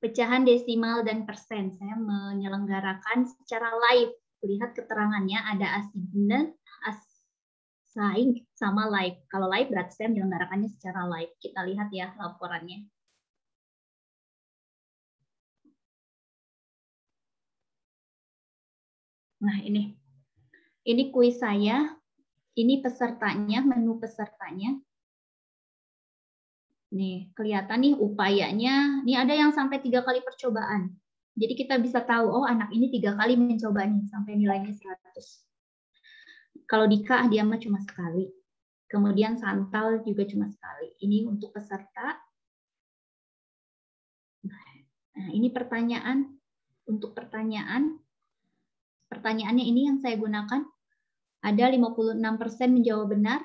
[SPEAKER 1] Pecahan desimal dan persen. Saya menyelenggarakan secara live. Lihat keterangannya, ada assignment, assign, sama live. Kalau live berarti saya menyelenggarakannya secara live. Kita lihat ya laporannya. Nah, ini kuis saya, ini pesertanya, menu pesertanya. Nih, kelihatan nih upayanya, nih ada yang sampai 3 kali percobaan. Jadi kita bisa tahu, oh anak ini 3 kali mencoba nih, sampai nilainya 100. Kalau Dika, dia mah cuma sekali. Kemudian Santal juga cuma sekali. Ini untuk peserta. Nah, ini pertanyaan. Untuk pertanyaan, pertanyaannya ini yang saya gunakan. Ada 56% menjawab benar.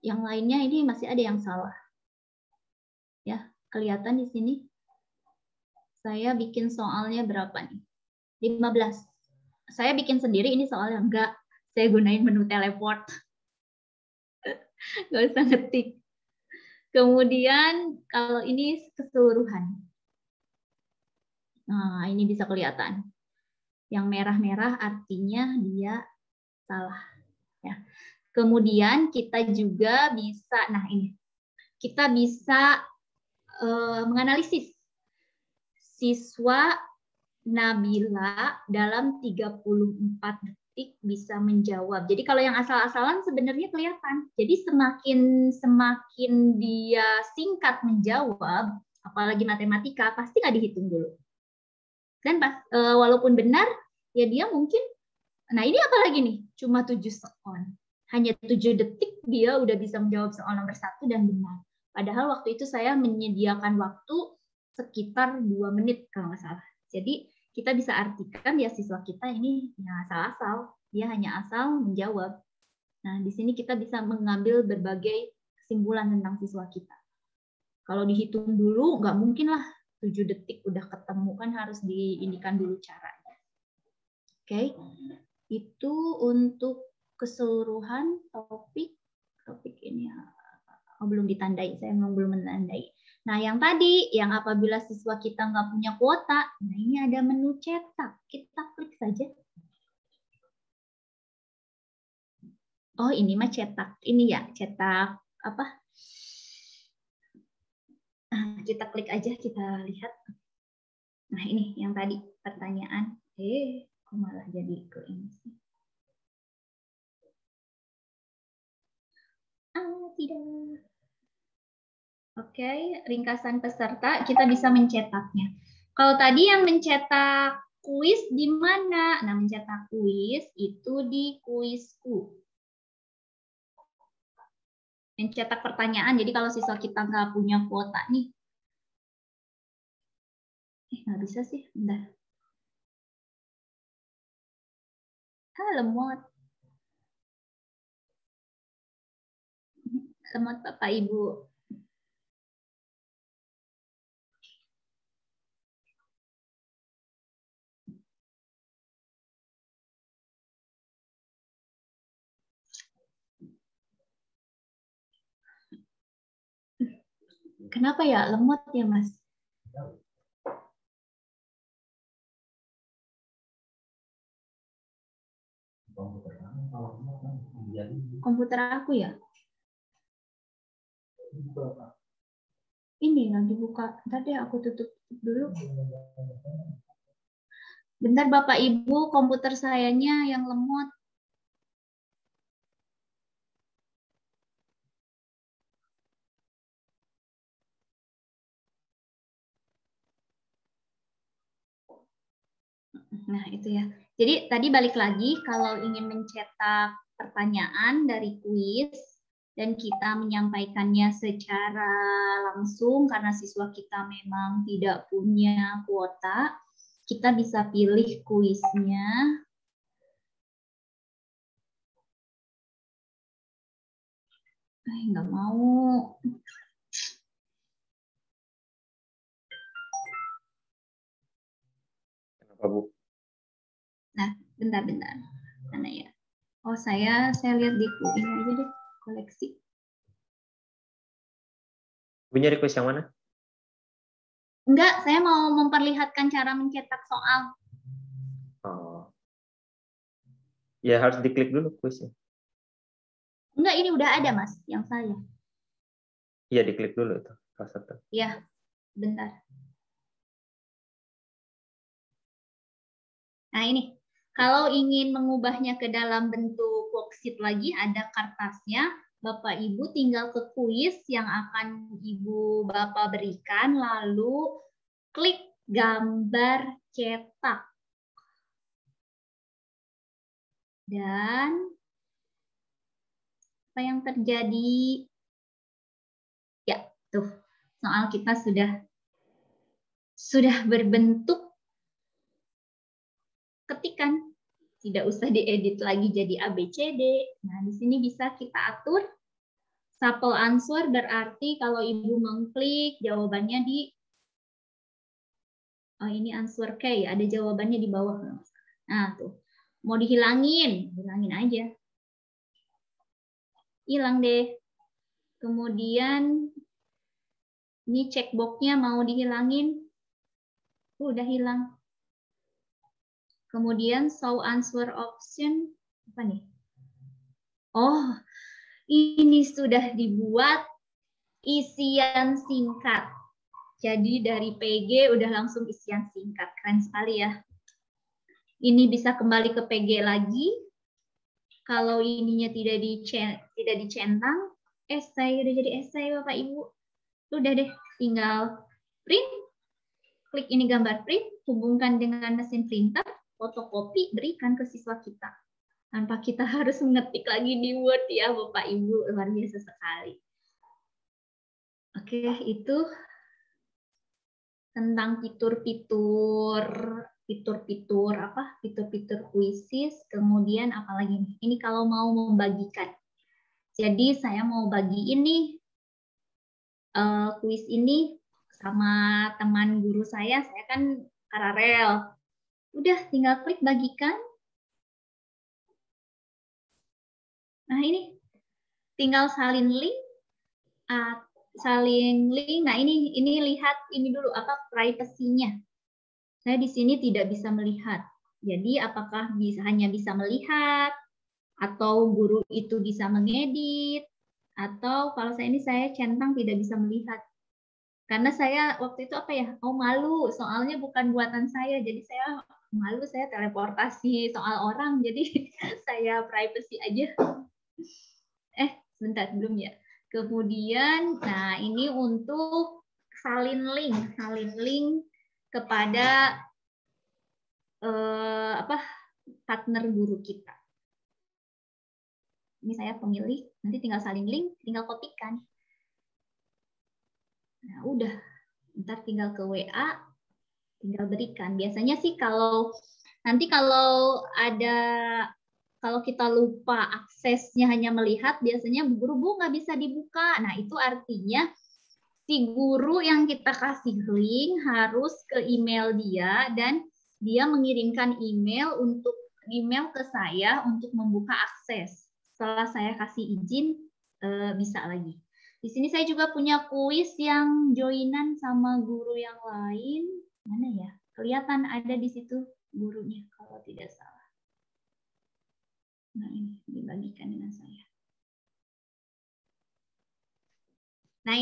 [SPEAKER 1] Yang lainnya ini masih ada yang salah. Ya, kelihatan di sini. Saya bikin soalnya berapa nih? 15. Saya bikin sendiri ini soalnya enggak. Saya gunain menu teleport. Nggak usah ngetik. Kemudian kalau ini keseluruhan. Nah, ini bisa kelihatan. Yang merah-merah artinya dia salah. Ya. Kemudian kita juga bisa, nah ini, kita bisa menganalisis siswa Nabila dalam 34 detik bisa menjawab. Jadi kalau yang asal-asalan sebenarnya kelihatan. Jadi semakin dia singkat menjawab, apalagi matematika, pasti nggak dihitung dulu. Dan walaupun benar, ya dia mungkin, nah ini apalagi nih, cuma 7 sekon. Hanya 7 detik dia udah bisa menjawab soal nomor 1 dan benar. Padahal waktu itu saya menyediakan waktu sekitar 2 menit kalau nggak salah. Jadi kita bisa artikan ya siswa kita ini ya asal-asal, dia hanya asal menjawab. Nah, di sini kita bisa mengambil berbagai kesimpulan tentang siswa kita. Kalau dihitung dulu, nggak mungkin lah 7 detik udah ketemu, kan harus diindikan dulu caranya. Oke, itu untuk keseluruhan topik ini belum ditandai, saya belum menandai. Nah, yang tadi, yang apabila siswa kita nggak punya kuota, nah ini ada menu cetak. Kita klik saja. Oh, ini mah cetak. Ini ya, cetak apa? Kita klik aja, kita lihat. Nah, ini yang tadi pertanyaan. Kok malah jadi ke ini sih? Tidak. Oke, ringkasan peserta, kita bisa mencetaknya. Kalau tadi yang mencetak kuis di mana? Nah, mencetak kuis itu di kuisku. Mencetak pertanyaan, jadi kalau siswa kita nggak punya kuota nih. Nggak bisa sih, bentar. Lemot. Lemot Bapak Ibu. Kenapa ya lemot ya, Mas? Komputer aku ya? Ini lagi buka. Tadi aku tutup dulu. Bentar Bapak Ibu, komputer sayanya yang lemot. Nah, itu ya. Jadi tadi balik lagi, kalau ingin mencetak pertanyaan dari kuis dan kita menyampaikannya secara langsung karena siswa kita memang tidak punya kuota, kita bisa pilih kuisnya. Nggak mau.
[SPEAKER 2] Kenapa, Bu?
[SPEAKER 1] Nah, bentar-bentar. Mana ya? Oh, saya lihat di ini aja deh, koleksi.
[SPEAKER 2] Bu nyari kuis yang mana?
[SPEAKER 1] Enggak, saya mau memperlihatkan cara mencetak soal.
[SPEAKER 2] Oh. Ya harus diklik dulu kuisnya.
[SPEAKER 1] Enggak, ini udah ada, Mas, yang saya.
[SPEAKER 2] Iya, diklik dulu itu. Satu.
[SPEAKER 1] Ya, bentar. Nah, ini. Kalau ingin mengubahnya ke dalam bentuk worksheet lagi, ada kertasnya. Bapak Ibu tinggal ke kuis yang akan Ibu Bapak berikan, lalu klik gambar cetak. Dan apa yang terjadi? Ya, tuh. Soal kita sudah berbentuk ketikan. Tidak usah diedit lagi jadi ABCD. Nah, di sini bisa kita atur. Sample answer berarti kalau Ibu mengklik jawabannya di ini answer K, ada jawabannya di bawah. Nah, tuh. Mau dihilangin, hilangin aja. Hilang deh. Kemudian ini checkbox-nya mau dihilangin. Udah hilang. Kemudian show answer option. Apa nih? Oh, ini sudah dibuat isian singkat. Jadi dari PG udah langsung isian singkat. Keren sekali ya. Ini bisa kembali ke PG lagi. Kalau ininya tidak dicentang, esai udah jadi esai Bapak Ibu. Udah deh, tinggal print. Klik ini gambar print, hubungkan dengan mesin printer, fotokopi, berikan ke siswa kita. Tanpa kita harus mengetik lagi di Word ya Bapak Ibu, luar biasa sekali. Oke, itu tentang fitur-fitur kuisis, kemudian apalagi nih? Ini kalau mau membagikan. Jadi saya mau bagi ini kuis ini sama teman guru saya kan paralel. Udah tinggal klik bagikan. Nah, ini tinggal salin link. Nah, ini lihat ini dulu apa privasinya. Saya di sini tidak bisa melihat. Jadi apakah hanya bisa melihat atau guru itu bisa mengedit, atau kalau saya centang tidak bisa melihat. Karena saya waktu itu malu, soalnya bukan buatan saya, jadi saya malu, saya teleportasi soal orang, jadi saya privacy aja. Sebentar, belum ya. Kemudian, nah ini untuk salin link kepada partner guru kita. Ini saya pemilih, nanti tinggal salin link, tinggal kopikan. Nah, udah. Ntar tinggal ke WA, tinggal berikan. Biasanya sih kalau kita lupa aksesnya hanya melihat, biasanya guru nggak bisa dibuka. Nah, itu artinya si guru yang kita kasih link harus ke email dia, dan dia mengirimkan email ke saya untuk membuka akses. Setelah saya kasih izin, bisa lagi. Di sini saya juga punya kuis yang joinan sama guru yang lain. Mana ya? Kelihatan ada di situ gurunya kalau tidak salah. Nah, ini dibagikan dengan saya. Nah,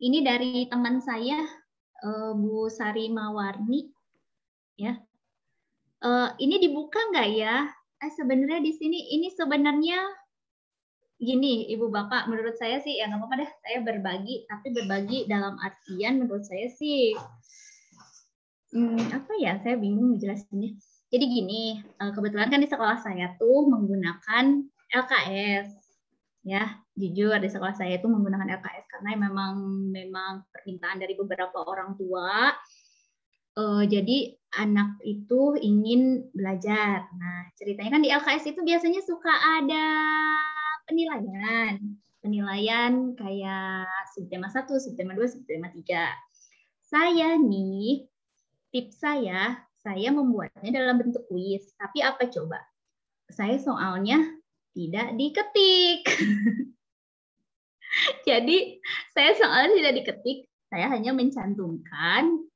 [SPEAKER 1] ini dari teman saya, Bu Sari Mawarni, ya. Ini dibuka nggak ya? Sebenarnya di sini ini sebenarnya gini, Ibu Bapak, menurut saya sih ya nggak apa-apa deh, saya berbagi, tapi berbagi dalam artian menurut saya sih saya bingung ngejelasinnya. Jadi gini, kebetulan kan di sekolah saya tuh menggunakan LKS, ya jujur di sekolah saya itu menggunakan LKS karena memang permintaan dari beberapa orang tua. Jadi anak itu ingin belajar. Nah, ceritanya kan di LKS itu biasanya suka ada penilaian kayak subtema 1, subtema 2, subtema 3. Saya nih, tips saya membuatnya dalam bentuk kuis. Tapi apa coba? Saya soalnya tidak diketik. Jadi saya soalnya tidak diketik, saya hanya mencantumkan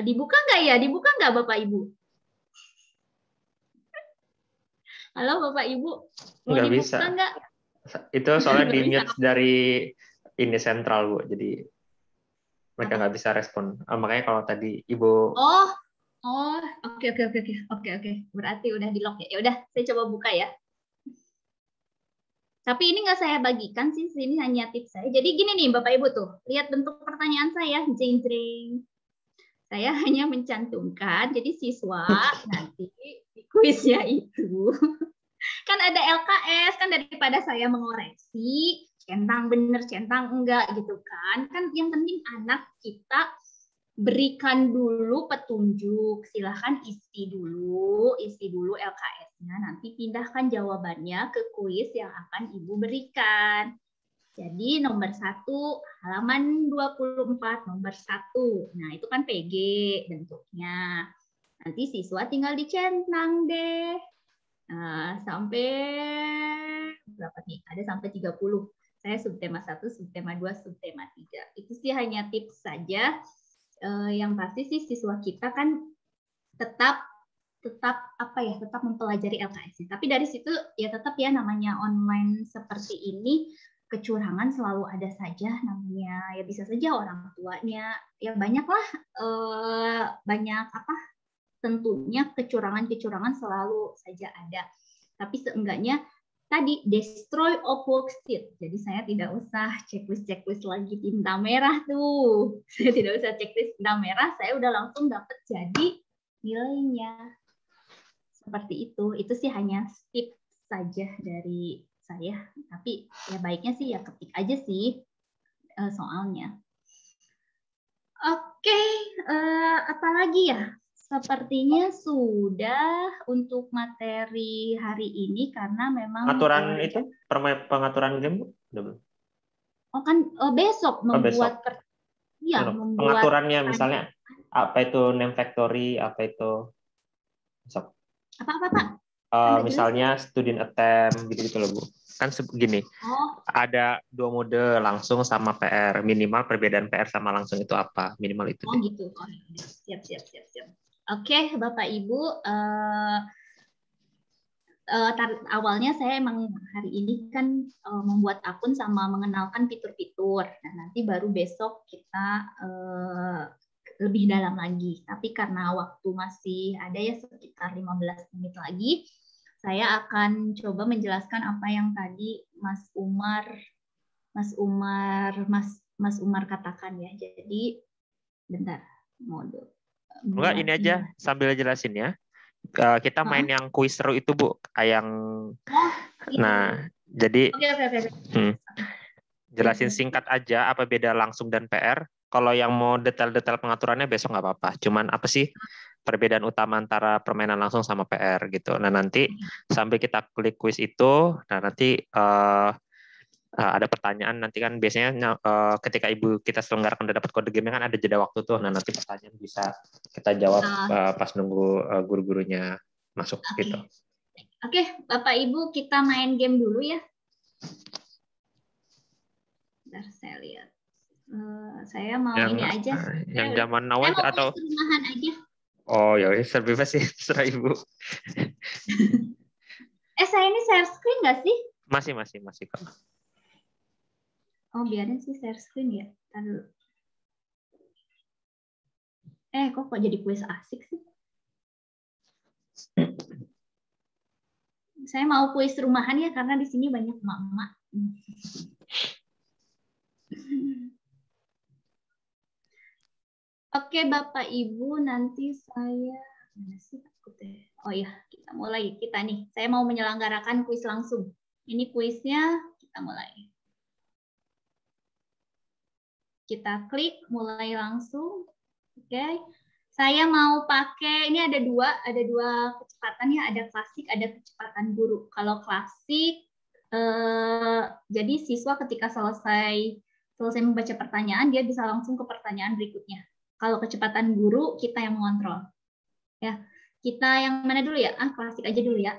[SPEAKER 1] dibuka nggak ya? Dibuka nggak Bapak Ibu? Halo Bapak Ibu, mau
[SPEAKER 2] nggak
[SPEAKER 1] dibuka
[SPEAKER 2] bisa.
[SPEAKER 1] nggak?
[SPEAKER 2] Itu soalnya di-mute dari ini sentral, Bu. Jadi mereka nggak bisa respon. Makanya kalau tadi Ibu
[SPEAKER 1] oke. Berarti udah di-lock ya. Ya udah, saya coba buka ya. Tapi ini nggak saya bagikan sih, ini hanya tips saya. Jadi gini nih Bapak Ibu tuh, lihat bentuk pertanyaan saya, jeng-jeng. Saya hanya mencantumkan, jadi siswa nanti di kuisnya itu kan ada LKS, kan daripada saya mengoreksi centang bener, centang enggak gitu kan. Kan yang penting anak kita berikan dulu petunjuk, silahkan isi dulu LKS-nya, nanti pindahkan jawabannya ke kuis yang akan Ibu berikan. Jadi nomor 1, halaman 24, nomor 1. Nah, itu kan PG bentuknya. Nanti siswa tinggal dicentang deh. Nah, sampai berapa nih? Ada sampai 30. Saya subtema 1, subtema 2, subtema 3. Itu sih hanya tips saja. Yang pasti sih siswa kita kan tetap mempelajari LKS. Tapi dari situ ya tetap ya namanya online seperti ini, kecurangan selalu ada saja, namanya ya bisa saja orang tuanya ya banyaklah tentunya kecurangan selalu saja ada, tapi seenggaknya tadi destroy of worksheet, jadi saya tidak usah checklist lagi tinta merah tuh, saya tidak usah checklist tinta merah, saya udah langsung dapat jadi nilainya seperti itu sih hanya tips saja dari saya, tapi ya baiknya sih ya ketik aja sih soalnya. Oke, apalagi ya? Sepertinya sudah untuk materi hari ini karena memang
[SPEAKER 2] pengaturan game, Bu?
[SPEAKER 1] Oh kan besok membuat
[SPEAKER 2] besok. Pengaturannya misalnya apa itu name factory, apa itu besok.
[SPEAKER 1] Apa Pak?
[SPEAKER 2] Misalnya student attempt gitu loh, Bu. Kan segini. Ada 2 mode, langsung sama PR. Minimal perbedaan PR sama langsung itu apa? Minimal itu.
[SPEAKER 1] Gitu. Siap. Oke, Bapak Ibu, awalnya saya emang hari ini kan membuat akun sama mengenalkan fitur-fitur. Nah, nanti baru besok kita lebih dalam lagi. Tapi karena waktu masih ada ya sekitar 15 menit lagi, saya akan coba menjelaskan apa yang tadi Mas Umar katakan ya. Jadi bentar, mode.
[SPEAKER 2] Enggak, ini aja sambil jelasin ya. Kita main yang kuis seru itu, Bu. Yang nah, jadi jelasin singkat aja apa beda langsung dan PR. Kalau yang mau detail-detail pengaturannya besok nggak apa-apa. Cuman apa sih perbedaan utama antara permainan langsung sama PR gitu. Nah, nanti sambil kita klik kuis itu, nah nanti ada pertanyaan, nanti kan biasanya ketika Ibu kita selenggarakan udah dapat kode game kan ada jeda waktu tuh. Nah, nanti pertanyaan bisa kita jawab pas nunggu guru-gurunya masuk gitu.
[SPEAKER 1] Oke, Bapak Ibu kita main game dulu ya. Bentar, saya lihat. Saya mau ini aja.
[SPEAKER 2] Yang zaman now atau
[SPEAKER 1] rumahan aja.
[SPEAKER 2] Oh ya, bebas sih, terserah Ibu.
[SPEAKER 1] Saya ini share screen nggak sih?
[SPEAKER 2] Masih kok.
[SPEAKER 1] Oh, biarin sih share screen ya. Kok jadi kuis asik sih? Saya mau kuis rumahan ya, karena di sini banyak emak-emak. Oke, Bapak Ibu, nanti saya mana sih takutnya? Oh iya, kita mulai nih. Saya mau menyelenggarakan kuis langsung. Ini kuisnya, kita mulai. Kita klik mulai langsung. Oke. Saya mau pakai, ini ada dua kecepatan ya, ada klasik, ada kecepatan guru. Kalau klasik, jadi siswa ketika selesai membaca pertanyaan, dia bisa langsung ke pertanyaan berikutnya. Kalau kecepatan guru, kita yang mengontrol. Ya, kita yang mana dulu ya? Klasik aja dulu ya.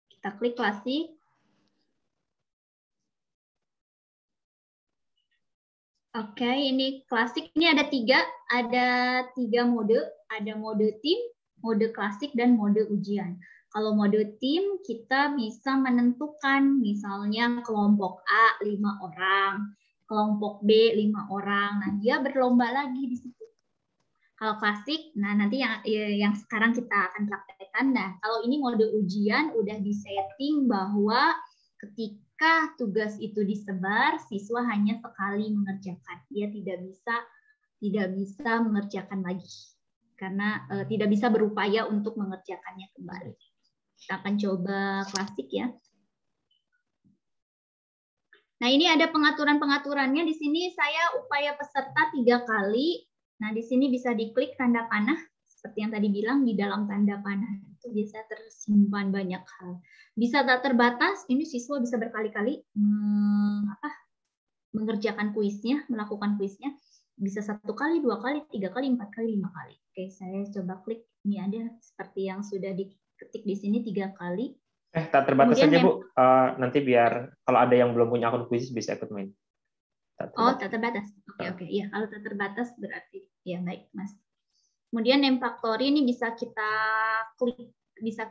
[SPEAKER 1] Kita klik klasik. Oke, ini klasik. Ini ada tiga mode. Ada mode tim, mode klasik, dan mode ujian. Kalau mode tim, kita bisa menentukan misalnya kelompok A 5 orang, kelompok B 5 orang. Nah, dia berlomba lagi di situ. Kalau klasik, nah nanti yang sekarang kita akan praktekkan. Nah, kalau ini mode ujian udah disetting bahwa ketika tugas itu disebar, siswa hanya sekali mengerjakan. Dia tidak bisa mengerjakan lagi karena tidak bisa berupaya untuk mengerjakannya kembali. Kita akan coba klasik ya. Nah, ini ada pengaturan-pengaturannya. Di sini saya upaya peserta 3 kali. Nah, di sini bisa diklik tanda panah. Seperti yang tadi bilang, di dalam tanda panah itu bisa tersimpan banyak hal. Bisa tak terbatas, ini siswa bisa berkali-kali mengerjakan kuisnya, melakukan kuisnya. Bisa 1 kali, 2 kali, 3 kali, 4 kali, 5 kali. Oke, saya coba klik. Ini ada seperti yang sudah diketik di sini 3 kali.
[SPEAKER 2] Tak terbatas saja, Bu. Nanti biar kalau ada yang belum punya akun kuis bisa ikut main.
[SPEAKER 1] Tak terbatas. Oke. Iya, kalau tak terbatas berarti ya baik, Mas. Kemudian name factory ini bisa kita klik, bisa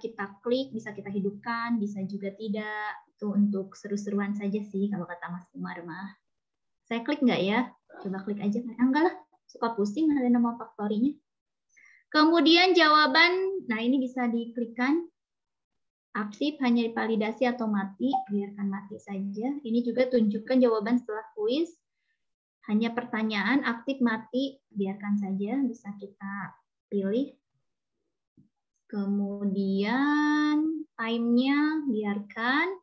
[SPEAKER 1] kita hidupkan, bisa juga tidak. Itu untuk seru-seruan saja sih kalau kata Mas Umar mah. Saya klik nggak ya? Coba klik aja. Enggak lah, suka pusing ada nama factory-nya. Kemudian jawaban, nah ini bisa diklikkan. Aktif hanya validasi atau mati, biarkan mati saja. Ini juga tunjukkan jawaban setelah kuis. Hanya pertanyaan, aktif, mati, biarkan saja, bisa kita pilih. Kemudian time-nya biarkan.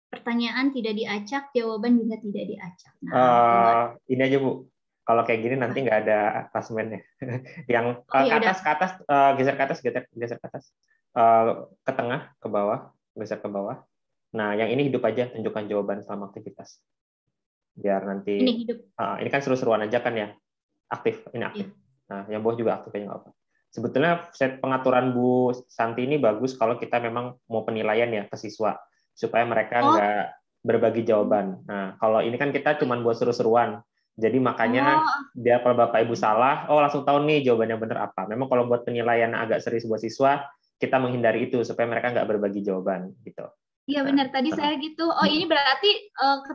[SPEAKER 1] Pertanyaan tidak diacak, jawaban juga tidak diacak. Nah,
[SPEAKER 2] ini aja, Bu. Kalau kayak gini nanti nggak ada klasemennya. Yang ke atas, geser ke atas, geser ke atas. Ke tengah, ke bawah, geser ke bawah. Nah, yang ini hidup aja, tunjukkan jawaban selama aktivitas. Biar nanti ini kan seru-seruan aja kan ya, aktif, ini aktif. Nah, yang bawah juga aktif aja nggak apa. Sebetulnya set pengaturan Bu Santi ini bagus kalau kita memang mau penilaian ya ke siswa supaya mereka nggak berbagi jawaban. Nah, kalau ini kan kita cuma buat seru-seruan. Jadi makanya biar kalau Bapak Ibu salah, langsung tahu nih jawabannya benar apa. Memang kalau buat penilaian agak serius buat siswa, kita menghindari itu supaya mereka nggak berbagi jawaban gitu.
[SPEAKER 1] Iya benar, tadi saya gitu. Oh ini berarti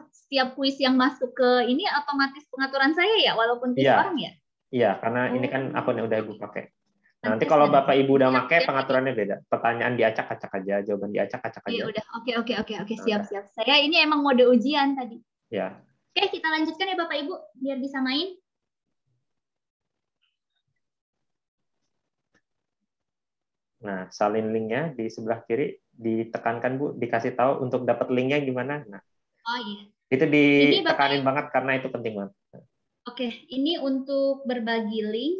[SPEAKER 1] setiap kuis yang masuk ke ini otomatis pengaturan saya ya, walaupun kuis orang ya?
[SPEAKER 2] Iya, karena ini kan akun yang udah Ibu pakai. Nanti kalau Bapak Ibu udah pakai, pengaturannya beda. Pertanyaan diacak-acak aja, jawaban diacak-acak aja.
[SPEAKER 1] Iya udah, oke, siap. Saya ini emang mode ujian tadi.
[SPEAKER 2] Ya.
[SPEAKER 1] Oke, kita lanjutkan ya Bapak Ibu, biar bisa main.
[SPEAKER 2] Nah, salin linknya di sebelah kiri, ditekankan Bu, dikasih tahu untuk dapat linknya gimana. Nah,
[SPEAKER 1] oh iya.
[SPEAKER 2] Itu ditekanin banget karena itu penting banget.
[SPEAKER 1] Oke, ini untuk berbagi link.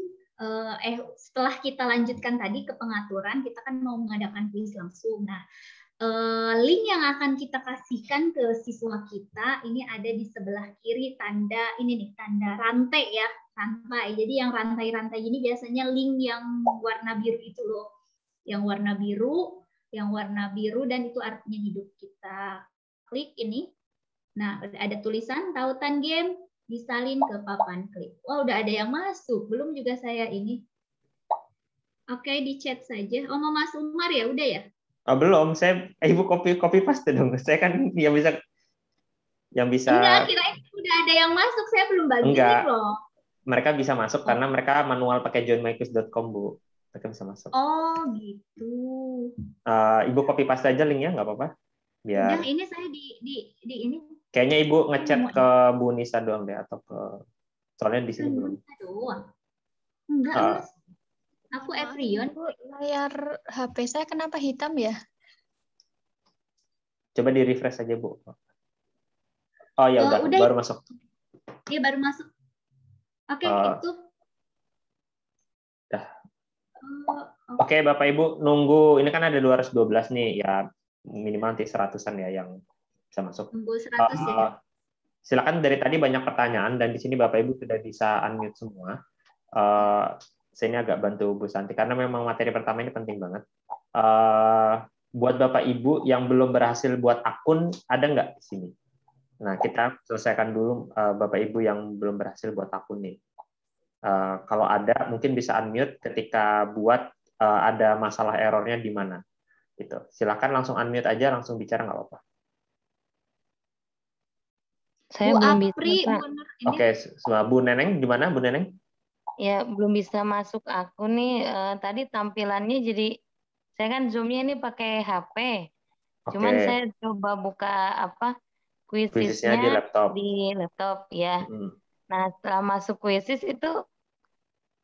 [SPEAKER 1] Setelah kita lanjutkan tadi ke pengaturan, kita kan mau mengadakan kuis langsung. Nah, link yang akan kita kasihkan ke siswa kita ini ada di sebelah kiri tanda ini nih, tanda rantai ya, rantai. Jadi yang rantai-rantai ini biasanya link yang warna biru itu loh, yang warna biru dan itu artinya hidup. Kita klik ini. Nah, ada tulisan tautan game disalin ke papan klik. Wah, udah ada yang masuk. Belum juga saya ini. Oke, di chat saja. Oh, mau Mas Umar ya? Udah ya?
[SPEAKER 2] Oh, belum. Ibu copy paste dong. Saya kan yang bisa
[SPEAKER 1] Enggak, kirain udah ada yang masuk. Saya belum bagi link loh.
[SPEAKER 2] Mereka bisa masuk karena mereka manual pakai joinmyquiz.com, Bu. Mereka bisa masuk.
[SPEAKER 1] Oh, gitu.
[SPEAKER 2] Ibu copy paste aja linknya, nggak apa-apa. Biar.
[SPEAKER 1] Udah, ini saya di ini.
[SPEAKER 2] Kayaknya Ibu ngechat ke Bu Nisa doang deh, atau ke, soalnya di sini belum.
[SPEAKER 1] Enggak, Mas. Aku Evrion.
[SPEAKER 4] Layar HP saya kenapa hitam ya?
[SPEAKER 2] Coba di refresh aja, Bu. Oh ya udah, baru masuk.
[SPEAKER 1] Iya, baru masuk. Oke, itu.
[SPEAKER 2] Dah. Oke, Bapak Ibu nunggu, ini kan ada 212 nih, ya minimal nanti 100-an ya yang bisa masuk.
[SPEAKER 1] Tunggu 100 ya.
[SPEAKER 2] Silakan, dari tadi banyak pertanyaan dan di sini Bapak Ibu sudah bisa unmute semua. Saya ini agak bantu Bu Santi karena memang materi pertama ini penting banget. Buat Bapak Ibu yang belum berhasil buat akun, ada nggak di sini? Nah, kita selesaikan dulu Bapak Ibu yang belum berhasil buat akun nih. Kalau ada, mungkin bisa unmute ketika buat ada masalah errornya di mana. Gitu. Silakan langsung unmute aja, langsung bicara nggak apa-apa.
[SPEAKER 4] Saya belum bisa.
[SPEAKER 2] Oke, semua Bu Neneng gimana, Bu Neneng?
[SPEAKER 4] Ya, belum bisa masuk akun nih. Tadi tampilannya jadi, saya kan Zoom-nya ini pakai HP. Cuman saya coba buka kuisisnya di laptop ya. Nah, setelah masuk kuisis itu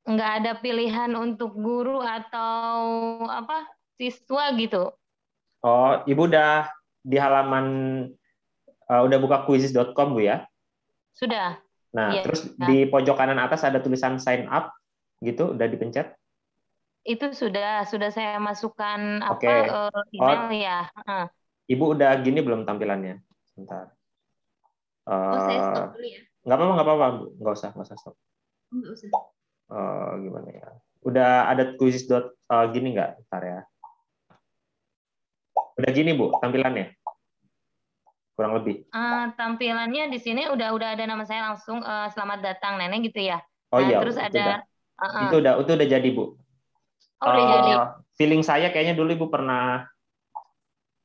[SPEAKER 4] nggak ada pilihan untuk guru atau siswa gitu.
[SPEAKER 2] Oh, Ibu udah di halaman udah buka quizzes.com, Bu ya?
[SPEAKER 4] Sudah.
[SPEAKER 2] Nah, terus di pojok kanan atas ada tulisan sign up gitu, udah dipencet?
[SPEAKER 4] Itu sudah saya masukkan
[SPEAKER 2] email
[SPEAKER 4] ya.
[SPEAKER 2] Ibu udah gini belum tampilannya? Sebentar.
[SPEAKER 1] Saya stop dulu ya.
[SPEAKER 2] Nggak apa-apa, Bu. Nggak usah stop.
[SPEAKER 1] Nggak usah.
[SPEAKER 2] Gimana ya? Udah ada quizzes gini nggak? Bentar ya. Udah gini, Bu, tampilannya? Kurang lebih.
[SPEAKER 4] Tampilannya di sini udah ada nama saya langsung, selamat datang Nenek gitu ya.
[SPEAKER 2] Oh iya,
[SPEAKER 4] terus ada
[SPEAKER 2] itu udah jadi, Bu.
[SPEAKER 4] Udah jadi.
[SPEAKER 2] Feeling saya kayaknya dulu Ibu pernah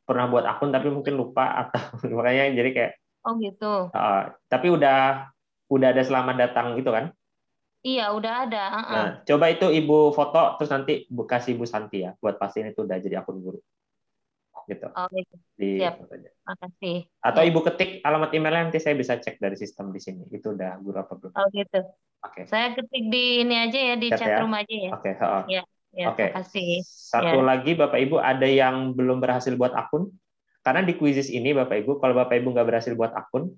[SPEAKER 2] buat akun tapi mungkin lupa atau makanya jadi kayak.
[SPEAKER 4] Oh gitu.
[SPEAKER 2] Tapi udah ada selamat datang gitu kan?
[SPEAKER 4] Iya, udah ada.
[SPEAKER 2] Nah, coba itu Ibu foto terus nanti kasih Bu Santi ya buat pastiin itu udah jadi akun guru. Gitu.
[SPEAKER 4] Siap. Makasih.
[SPEAKER 2] Atau Ibu ketik alamat emailnya, nanti saya bisa cek dari sistem di sini. Itu udah guru apa belum?
[SPEAKER 4] Oh gitu.
[SPEAKER 2] Oke.
[SPEAKER 4] Saya ketik di ini aja ya, di chat room aja ya.
[SPEAKER 2] Oke.
[SPEAKER 4] Oke. Makasih.
[SPEAKER 2] Satu lagi Bapak Ibu, ada yang belum berhasil buat akun? Karena di quizzes ini Bapak Ibu, kalau Bapak Ibu nggak berhasil buat akun,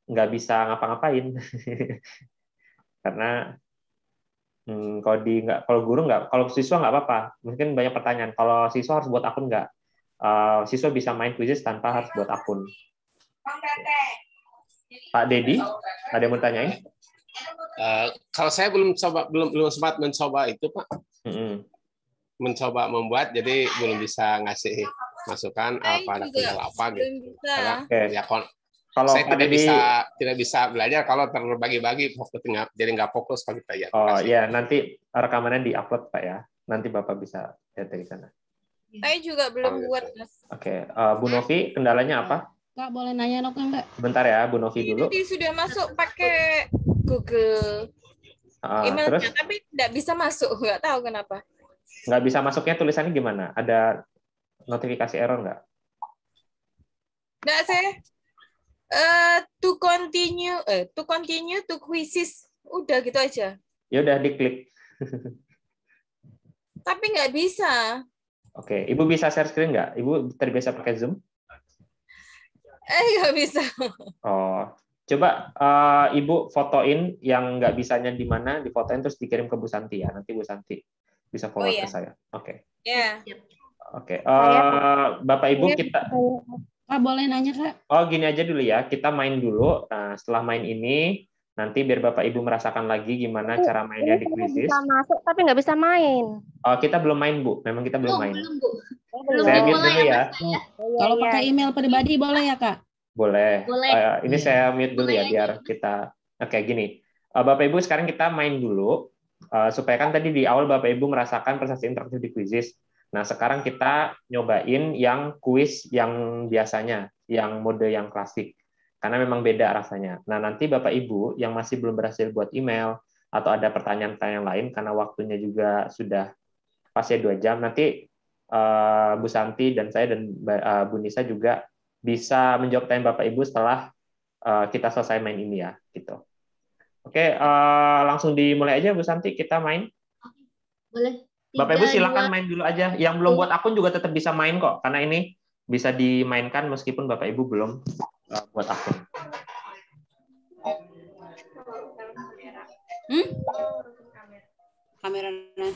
[SPEAKER 2] nggak bisa ngapa-ngapain. Karena kalau guru nggak, kalau siswa nggak apa-apa. Mungkin banyak pertanyaan. Kalau siswa harus buat akun nggak? Siswa bisa main quizzes tanpa harus buat akun. Pak Dedi, ada yang mau tanyain?
[SPEAKER 5] Kalau saya belum sempat mencoba itu, Pak. Mencoba membuat, jadi belum bisa ngasih masukan pada tinggal apa gitu. Kalau saya tidak bisa belajar kalau terbagi-bagi, jadi nggak fokus Pak kita ya.
[SPEAKER 2] Oh iya, nanti rekamannya diupload Pak ya. Nanti Bapak bisa lihat dari sana.
[SPEAKER 6] Saya juga belum buat, Mas.
[SPEAKER 2] Oke, Bu Novi, kendalanya apa?
[SPEAKER 7] Kak, boleh nanya dong, Kak?
[SPEAKER 2] Bentar ya, Bu Novi dulu.
[SPEAKER 6] Tadi sudah masuk pakai Google emailnya,
[SPEAKER 2] terus?
[SPEAKER 6] tapi tidak bisa masuk, nggak tahu kenapa.
[SPEAKER 2] Nggak bisa masuknya tulisannya gimana? Ada notifikasi error nggak?
[SPEAKER 6] Nggak, saya to continue to quizzes, udah gitu aja.
[SPEAKER 2] Ya udah diklik.
[SPEAKER 6] Tapi nggak bisa.
[SPEAKER 2] Oke, Ibu bisa share screen nggak? Ibu terbiasa pakai Zoom?
[SPEAKER 6] Nggak bisa.
[SPEAKER 2] Oh, coba Ibu fotoin yang nggak bisanya di mana, difotoin terus dikirim ke Bu Santi ya. Nanti Bu Santi bisa forward ke saya. Oke.
[SPEAKER 6] Ya.
[SPEAKER 2] Oke. Bapak Ibu kita.
[SPEAKER 7] Kak, boleh nanya, Kak?
[SPEAKER 2] Oh, gini aja dulu ya. Kita main dulu. Nah, setelah main ini, nanti biar Bapak Ibu merasakan lagi gimana cara mainnya di Quizzes.
[SPEAKER 8] Bisa masuk, tapi nggak bisa main.
[SPEAKER 2] Oh, kita belum main, Bu. Memang kita belum main.
[SPEAKER 1] Belum, Bu.
[SPEAKER 2] Saya mute dulu ya.
[SPEAKER 7] Kalau pakai email pribadi boleh ya, Kak?
[SPEAKER 2] Boleh. Ini saya mute dulu ya, biar kita... Oke, gini. Bapak Ibu, sekarang kita main dulu. Supaya kan tadi di awal Bapak Ibu merasakan prestasi interaktif di Quizzes. Nah, sekarang kita nyobain yang kuis yang biasanya, yang mode yang klasik. Karena memang beda rasanya. Nah, nanti Bapak Ibu yang masih belum berhasil buat email, atau ada pertanyaan-pertanyaan lain, karena waktunya juga sudah pasnya 2 jam, nanti Bu Santi dan saya dan Bu Nisa juga bisa menjawab tanya Bapak Ibu setelah kita selesai main ini ya. Gitu. Oke, langsung dimulai aja Bu Santi, kita main.
[SPEAKER 1] Boleh.
[SPEAKER 2] Bapak Ibu silakan main dulu aja. Yang belum buat akun juga tetap bisa main kok, karena ini bisa dimainkan meskipun Bapak Ibu belum buat akun.
[SPEAKER 9] Kameranya.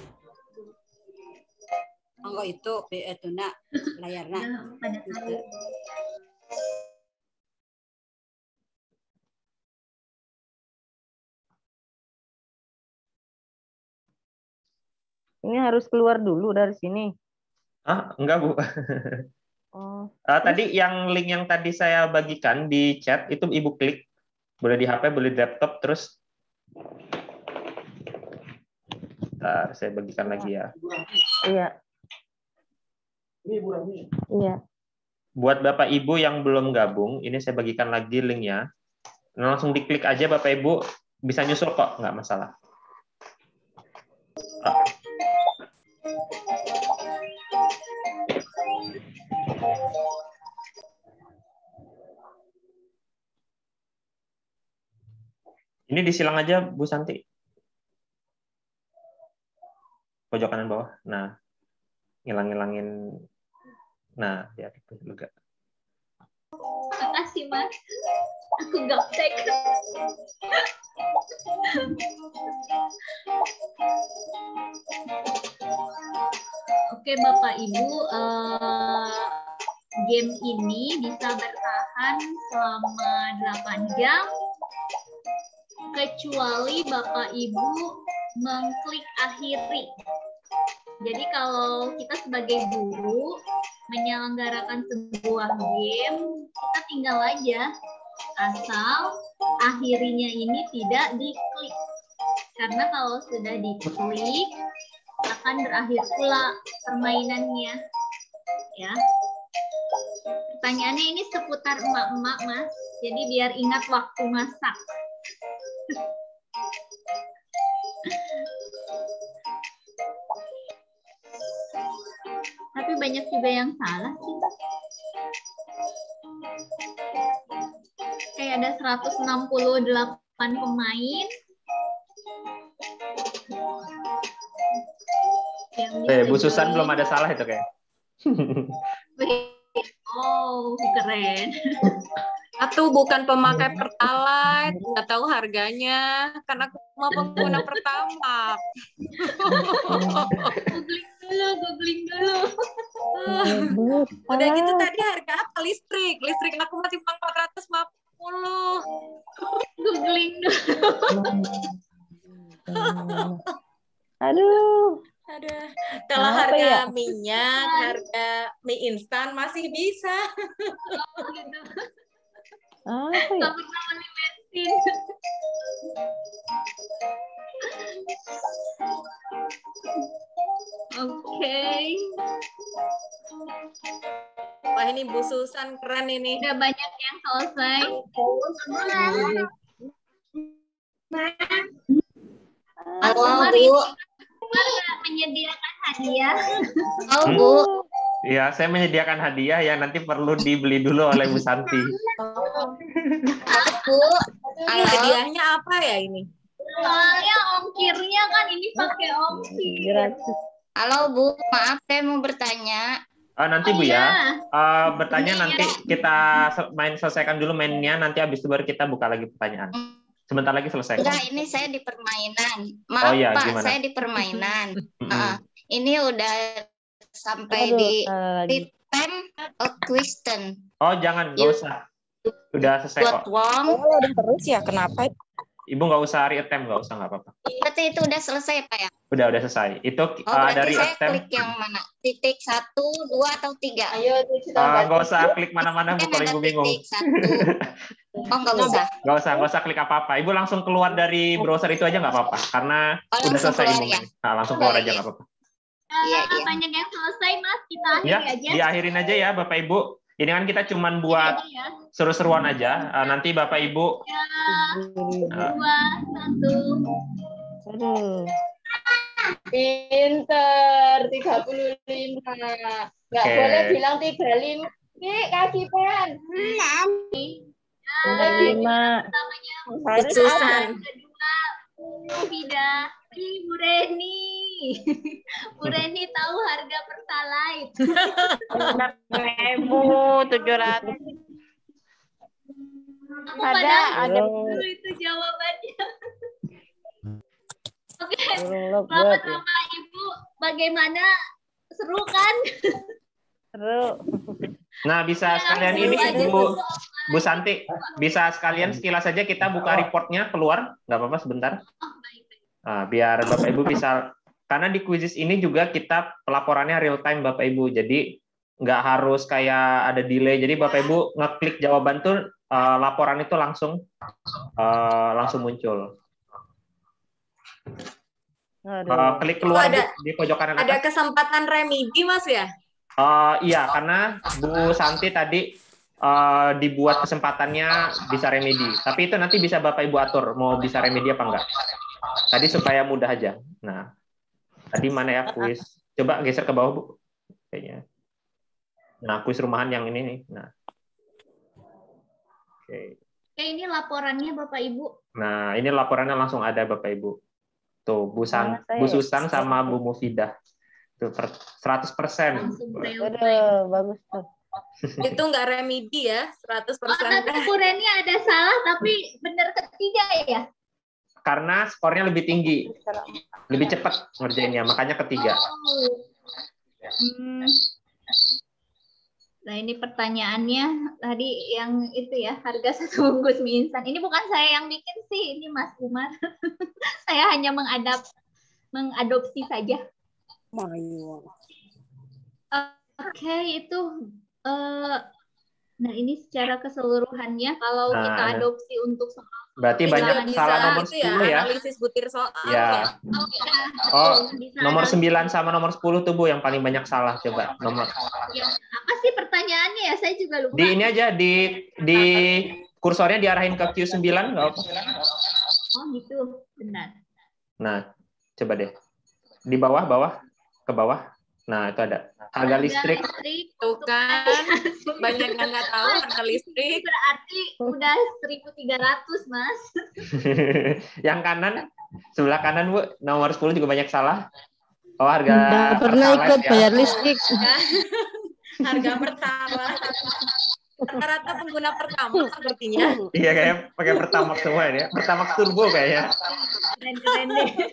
[SPEAKER 9] Anggo itu nak layarnya.
[SPEAKER 8] Ini harus keluar dulu dari sini.
[SPEAKER 2] Enggak, Bu.
[SPEAKER 8] Oh.
[SPEAKER 2] Tadi yang link yang tadi saya bagikan di chat, itu Ibu klik. Boleh di HP, boleh di laptop, terus bentar, saya bagikan lagi ya.
[SPEAKER 8] Iya. Iya.
[SPEAKER 2] Buat Bapak Ibu yang belum gabung, ini saya bagikan lagi linknya. Nah, langsung diklik aja Bapak Ibu, bisa nyusul kok, nggak masalah. Ini disilang aja Bu Santi. Pojok kanan bawah. Nah, ngilang-ngilangin. Nah, ya itu lega.
[SPEAKER 1] Makasih, Mas. Aku gaptek. Oke, Bapak Ibu, game ini bisa bertahan selama 8 jam kecuali Bapak Ibu mengklik akhiri. Jadi kalau kita sebagai guru menyelenggarakan sebuah game, kita tinggal aja asal akhirinya ini tidak diklik. Karena kalau sudah diklik akan berakhir pula permainannya. Ya. Pertanyaannya ini seputar emak-emak, Mas. Jadi biar ingat waktu masak. Tapi banyak juga yang salah sih. Kayak ada 168 pemain.
[SPEAKER 2] Bu Susan belum ada salah itu kayak.
[SPEAKER 1] Oh, keren.
[SPEAKER 6] Atau bukan pemakai Pertalite, nggak tahu harganya, karena aku mau pengguna Pertamax.
[SPEAKER 1] Googling dulu.
[SPEAKER 6] Udah gitu tadi harga apa listrik? Listrik aku masih 450.
[SPEAKER 1] Googling dulu.
[SPEAKER 8] Aduh.
[SPEAKER 6] Kalau harga minyak, harga mie instan masih bisa.
[SPEAKER 1] Gitu.
[SPEAKER 8] Apa ya?
[SPEAKER 1] Nggak pernah beli bensin. Oke.
[SPEAKER 6] Wah, ini Bu Susan keren ini.
[SPEAKER 1] Udah banyak yang selesai.
[SPEAKER 10] Halo,
[SPEAKER 1] Mari
[SPEAKER 10] Bu.
[SPEAKER 1] menyediakan hadiah.
[SPEAKER 10] Halo, Bu.
[SPEAKER 2] Iya, saya menyediakan hadiah yang nanti perlu dibeli dulu oleh Bu Santi.
[SPEAKER 10] Bu.
[SPEAKER 6] Ini hadiahnya apa ya ini?
[SPEAKER 1] Soalnya ongkirnya kan ini pakai ongkir.
[SPEAKER 10] Halo, Bu. Maaf, saya mau bertanya.
[SPEAKER 2] Nanti Bu ya, bertanya nanti kita selesaikan dulu mainnya, nanti habis itu baru kita buka lagi pertanyaan. Sebentar lagi selesai.
[SPEAKER 10] Enggak, ini saya di permainan. Maaf,
[SPEAKER 2] iya,
[SPEAKER 10] Pak,
[SPEAKER 2] gimana?
[SPEAKER 10] saya di permainan. Ini udah sampai di time of question.
[SPEAKER 2] Oh, jangan, nggak usah. Udah selesai kok.
[SPEAKER 6] Udah terus ya, kenapa?
[SPEAKER 2] Ibu nggak usah re-attempt, nggak usah, nggak apa-apa.
[SPEAKER 10] Berarti itu udah selesai, Pak ya?
[SPEAKER 2] Udah selesai. Itu
[SPEAKER 10] Berarti
[SPEAKER 2] dari
[SPEAKER 10] saya
[SPEAKER 2] attempt.
[SPEAKER 10] klik yang mana? Titik 1, 2, atau 3?
[SPEAKER 2] Nggak usah klik mana-mana, Bu, kalau Ibu bingung.
[SPEAKER 10] Oh, nggak usah.
[SPEAKER 2] Nggak usah klik apa-apa. Ibu langsung keluar dari browser itu aja nggak apa-apa, karena udah selesai Ibu.
[SPEAKER 10] Ya?
[SPEAKER 2] Nah, langsung keluar aja nggak apa-apa.
[SPEAKER 10] Iya.
[SPEAKER 1] Banyak yang selesai, Mas. Kita akhiri
[SPEAKER 2] Ya,
[SPEAKER 1] aja.
[SPEAKER 2] diakhirin aja ya, Bapak Ibu. Ini kan kita cuman buat seru-seruan aja. Nanti Bapak Ibu.
[SPEAKER 1] 2, 1.
[SPEAKER 11] Pinter, 35. Nggak boleh bilang 35. Kaki pen.
[SPEAKER 8] 5.
[SPEAKER 6] Susan.
[SPEAKER 1] Tidak. Bu Reni. Bu Reni tahu harga Pertalite.
[SPEAKER 8] 6.700.
[SPEAKER 1] Ada itu jawabannya. Oke, Bapak Ibu, bagaimana? Seru kan?
[SPEAKER 8] Seru.
[SPEAKER 2] Nah, bisa sekalian ini Bu Santi, bisa sekalian sekilas saja kita buka reportnya keluar, nggak apa-apa sebentar. Nah, biar Bapak Ibu bisa, karena di quizzes ini juga kita pelaporannya real time Bapak Ibu, jadi nggak harus kayak ada delay. Jadi Bapak Ibu ngeklik jawaban tuh laporan itu langsung muncul. Klik keluar di pojok kanan atas.
[SPEAKER 6] Ada kesempatan remedi, Mas ya?
[SPEAKER 2] Iya, karena Bu Santi tadi dibuat kesempatannya bisa remedi. Tapi itu nanti bisa Bapak Ibu atur mau bisa remedi apa enggak. Tadi supaya mudah aja. Nah, tadi mana ya kuis? Coba geser ke bawah, Bu. Kayaknya. Nah, kuis rumahan yang ini nih. Nah. Oke.
[SPEAKER 1] Ini laporannya Bapak Ibu.
[SPEAKER 2] Nah, ini laporannya langsung ada Bapak Ibu. Tuh, Bu Susan sama Bu Mufidah. Tuh, 100%.
[SPEAKER 8] Bagus tuh.
[SPEAKER 6] Itu nggak remedi ya, 100%.
[SPEAKER 1] Nanti Bu Reni ada salah, tapi benar ketiga ya?
[SPEAKER 2] Karena skornya lebih tinggi. Lebih cepat ngerjainnya, makanya ketiga.
[SPEAKER 1] Nah, ini pertanyaannya tadi yang itu ya, harga 1 bungkus mie instan. Ini bukan saya yang bikin sih, ini Mas Umar. Saya hanya mengadopsi saja. Oke, itu nah ini secara keseluruhannya kalau kita adopsi untuk soal
[SPEAKER 2] berarti banyak salah nomor 10 ya.
[SPEAKER 6] Analisis butir soal.
[SPEAKER 2] Ya. Oh, nomor 9 sama nomor 10 tuh Bu yang paling banyak salah, coba nomor.
[SPEAKER 1] Ya, apa sih pertanyaannya ya? Saya juga lupa.
[SPEAKER 2] Di ini aja di kursornya diarahin ke Q9 enggak apa?
[SPEAKER 1] Oh, gitu. Benar.
[SPEAKER 2] Nah, coba deh. Di bawah ke bawah. Nah, itu ada harga listrik.
[SPEAKER 6] Tuh kan, banyak yang nggak tahu harga listrik.
[SPEAKER 1] Berarti udah 1.300, Mas.
[SPEAKER 2] Yang kanan, sebelah kanan Bu, nomor 10 juga banyak salah. Oh, harga
[SPEAKER 7] nggak pernah ikut ya. Bayar listrik.
[SPEAKER 6] Harga pertama. Rata-rata pengguna pertama sepertinya.
[SPEAKER 2] Iya, kayak pakai Pertamax semua ya. Pertamax turbo kayaknya.
[SPEAKER 1] Keren-keren deh.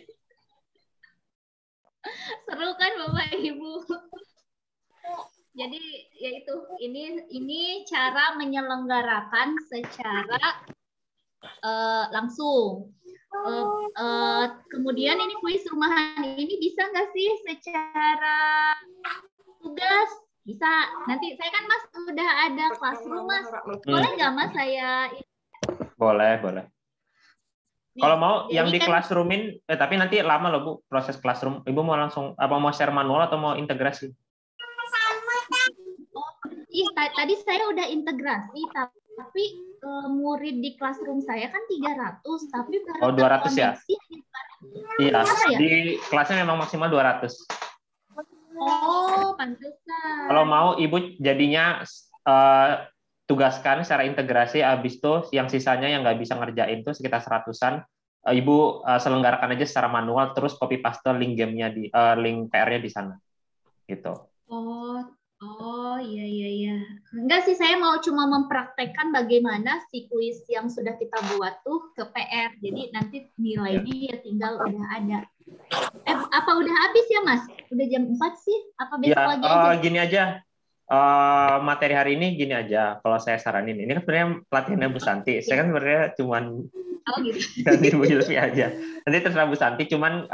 [SPEAKER 1] Seru kan Bapak Ibu? Jadi ya itu ini cara menyelenggarakan secara langsung. Kemudian ini kuis rumahan ini bisa nggak sih secara tugas? Bisa. Nanti saya kan Mas udah ada Classroom Mas. Boleh nggak Mas saya?
[SPEAKER 2] Boleh. Kalau mau yang di
[SPEAKER 1] kan,
[SPEAKER 2] classroomin, tapi nanti lama loh Bu proses classroom. Ibu mau langsung apa mau share manual atau mau integrasi?
[SPEAKER 1] Tadi saya udah integrasi, tapi murid di classroom saya kan 300, tapi baru
[SPEAKER 2] 200 ya? Iya,
[SPEAKER 1] ya?
[SPEAKER 2] di kelasnya memang maksimal 200.
[SPEAKER 1] Oh, pantesan.
[SPEAKER 2] Kalau mau Ibu jadinya tugaskan secara integrasi, habis itu yang sisanya yang nggak bisa ngerjain tuh sekitar 100-an, Ibu selenggarakan aja secara manual, terus copy paste link gamenya di link PR-nya di sana, gitu.
[SPEAKER 1] Oh iya. Enggak sih, saya mau cuma mempraktekkan bagaimana si kuis yang sudah kita buat tuh ke PR. Jadi nanti nilainya ya tinggal udah ada. Apa udah habis ya Mas? Udah jam 4 sih? Apa besok lagi aja?
[SPEAKER 2] Gini aja. Materi hari ini gini aja, kalau saya saranin, ini kan sebenarnya pelatihannya Bu Santi, saya kan sebenarnya cuman ganti Bu Yulfi aja, nanti terserah Bu Santi, cuman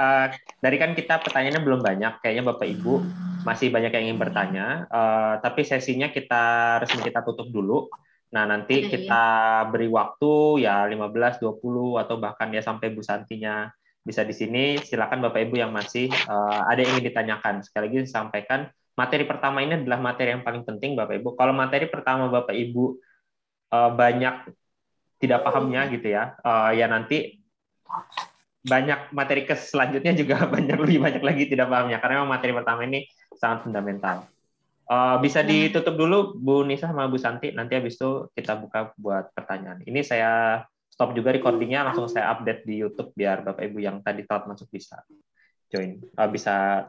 [SPEAKER 2] dari kan kita pertanyaannya belum banyak, kayaknya Bapak Ibu masih banyak yang ingin bertanya, tapi sesinya resmi kita tutup dulu, nah nanti kita beri waktu ya 15, 20, atau bahkan ya sampai Bu Santinya bisa di sini, silakan Bapak Ibu yang masih ada yang ingin ditanyakan, sekali lagi disampaikan, materi pertama ini adalah materi yang paling penting, Bapak Ibu. Kalau materi pertama Bapak Ibu banyak tidak pahamnya gitu ya, ya nanti banyak materi selanjutnya juga lebih banyak lagi tidak pahamnya, karena memang materi pertama ini sangat fundamental. Bisa ditutup dulu Bu Nisa sama Bu Santi, nanti habis itu kita buka buat pertanyaan. Ini saya stop juga recordingnya, langsung saya update di YouTube biar Bapak Ibu yang tadi telat masuk bisa join, bisa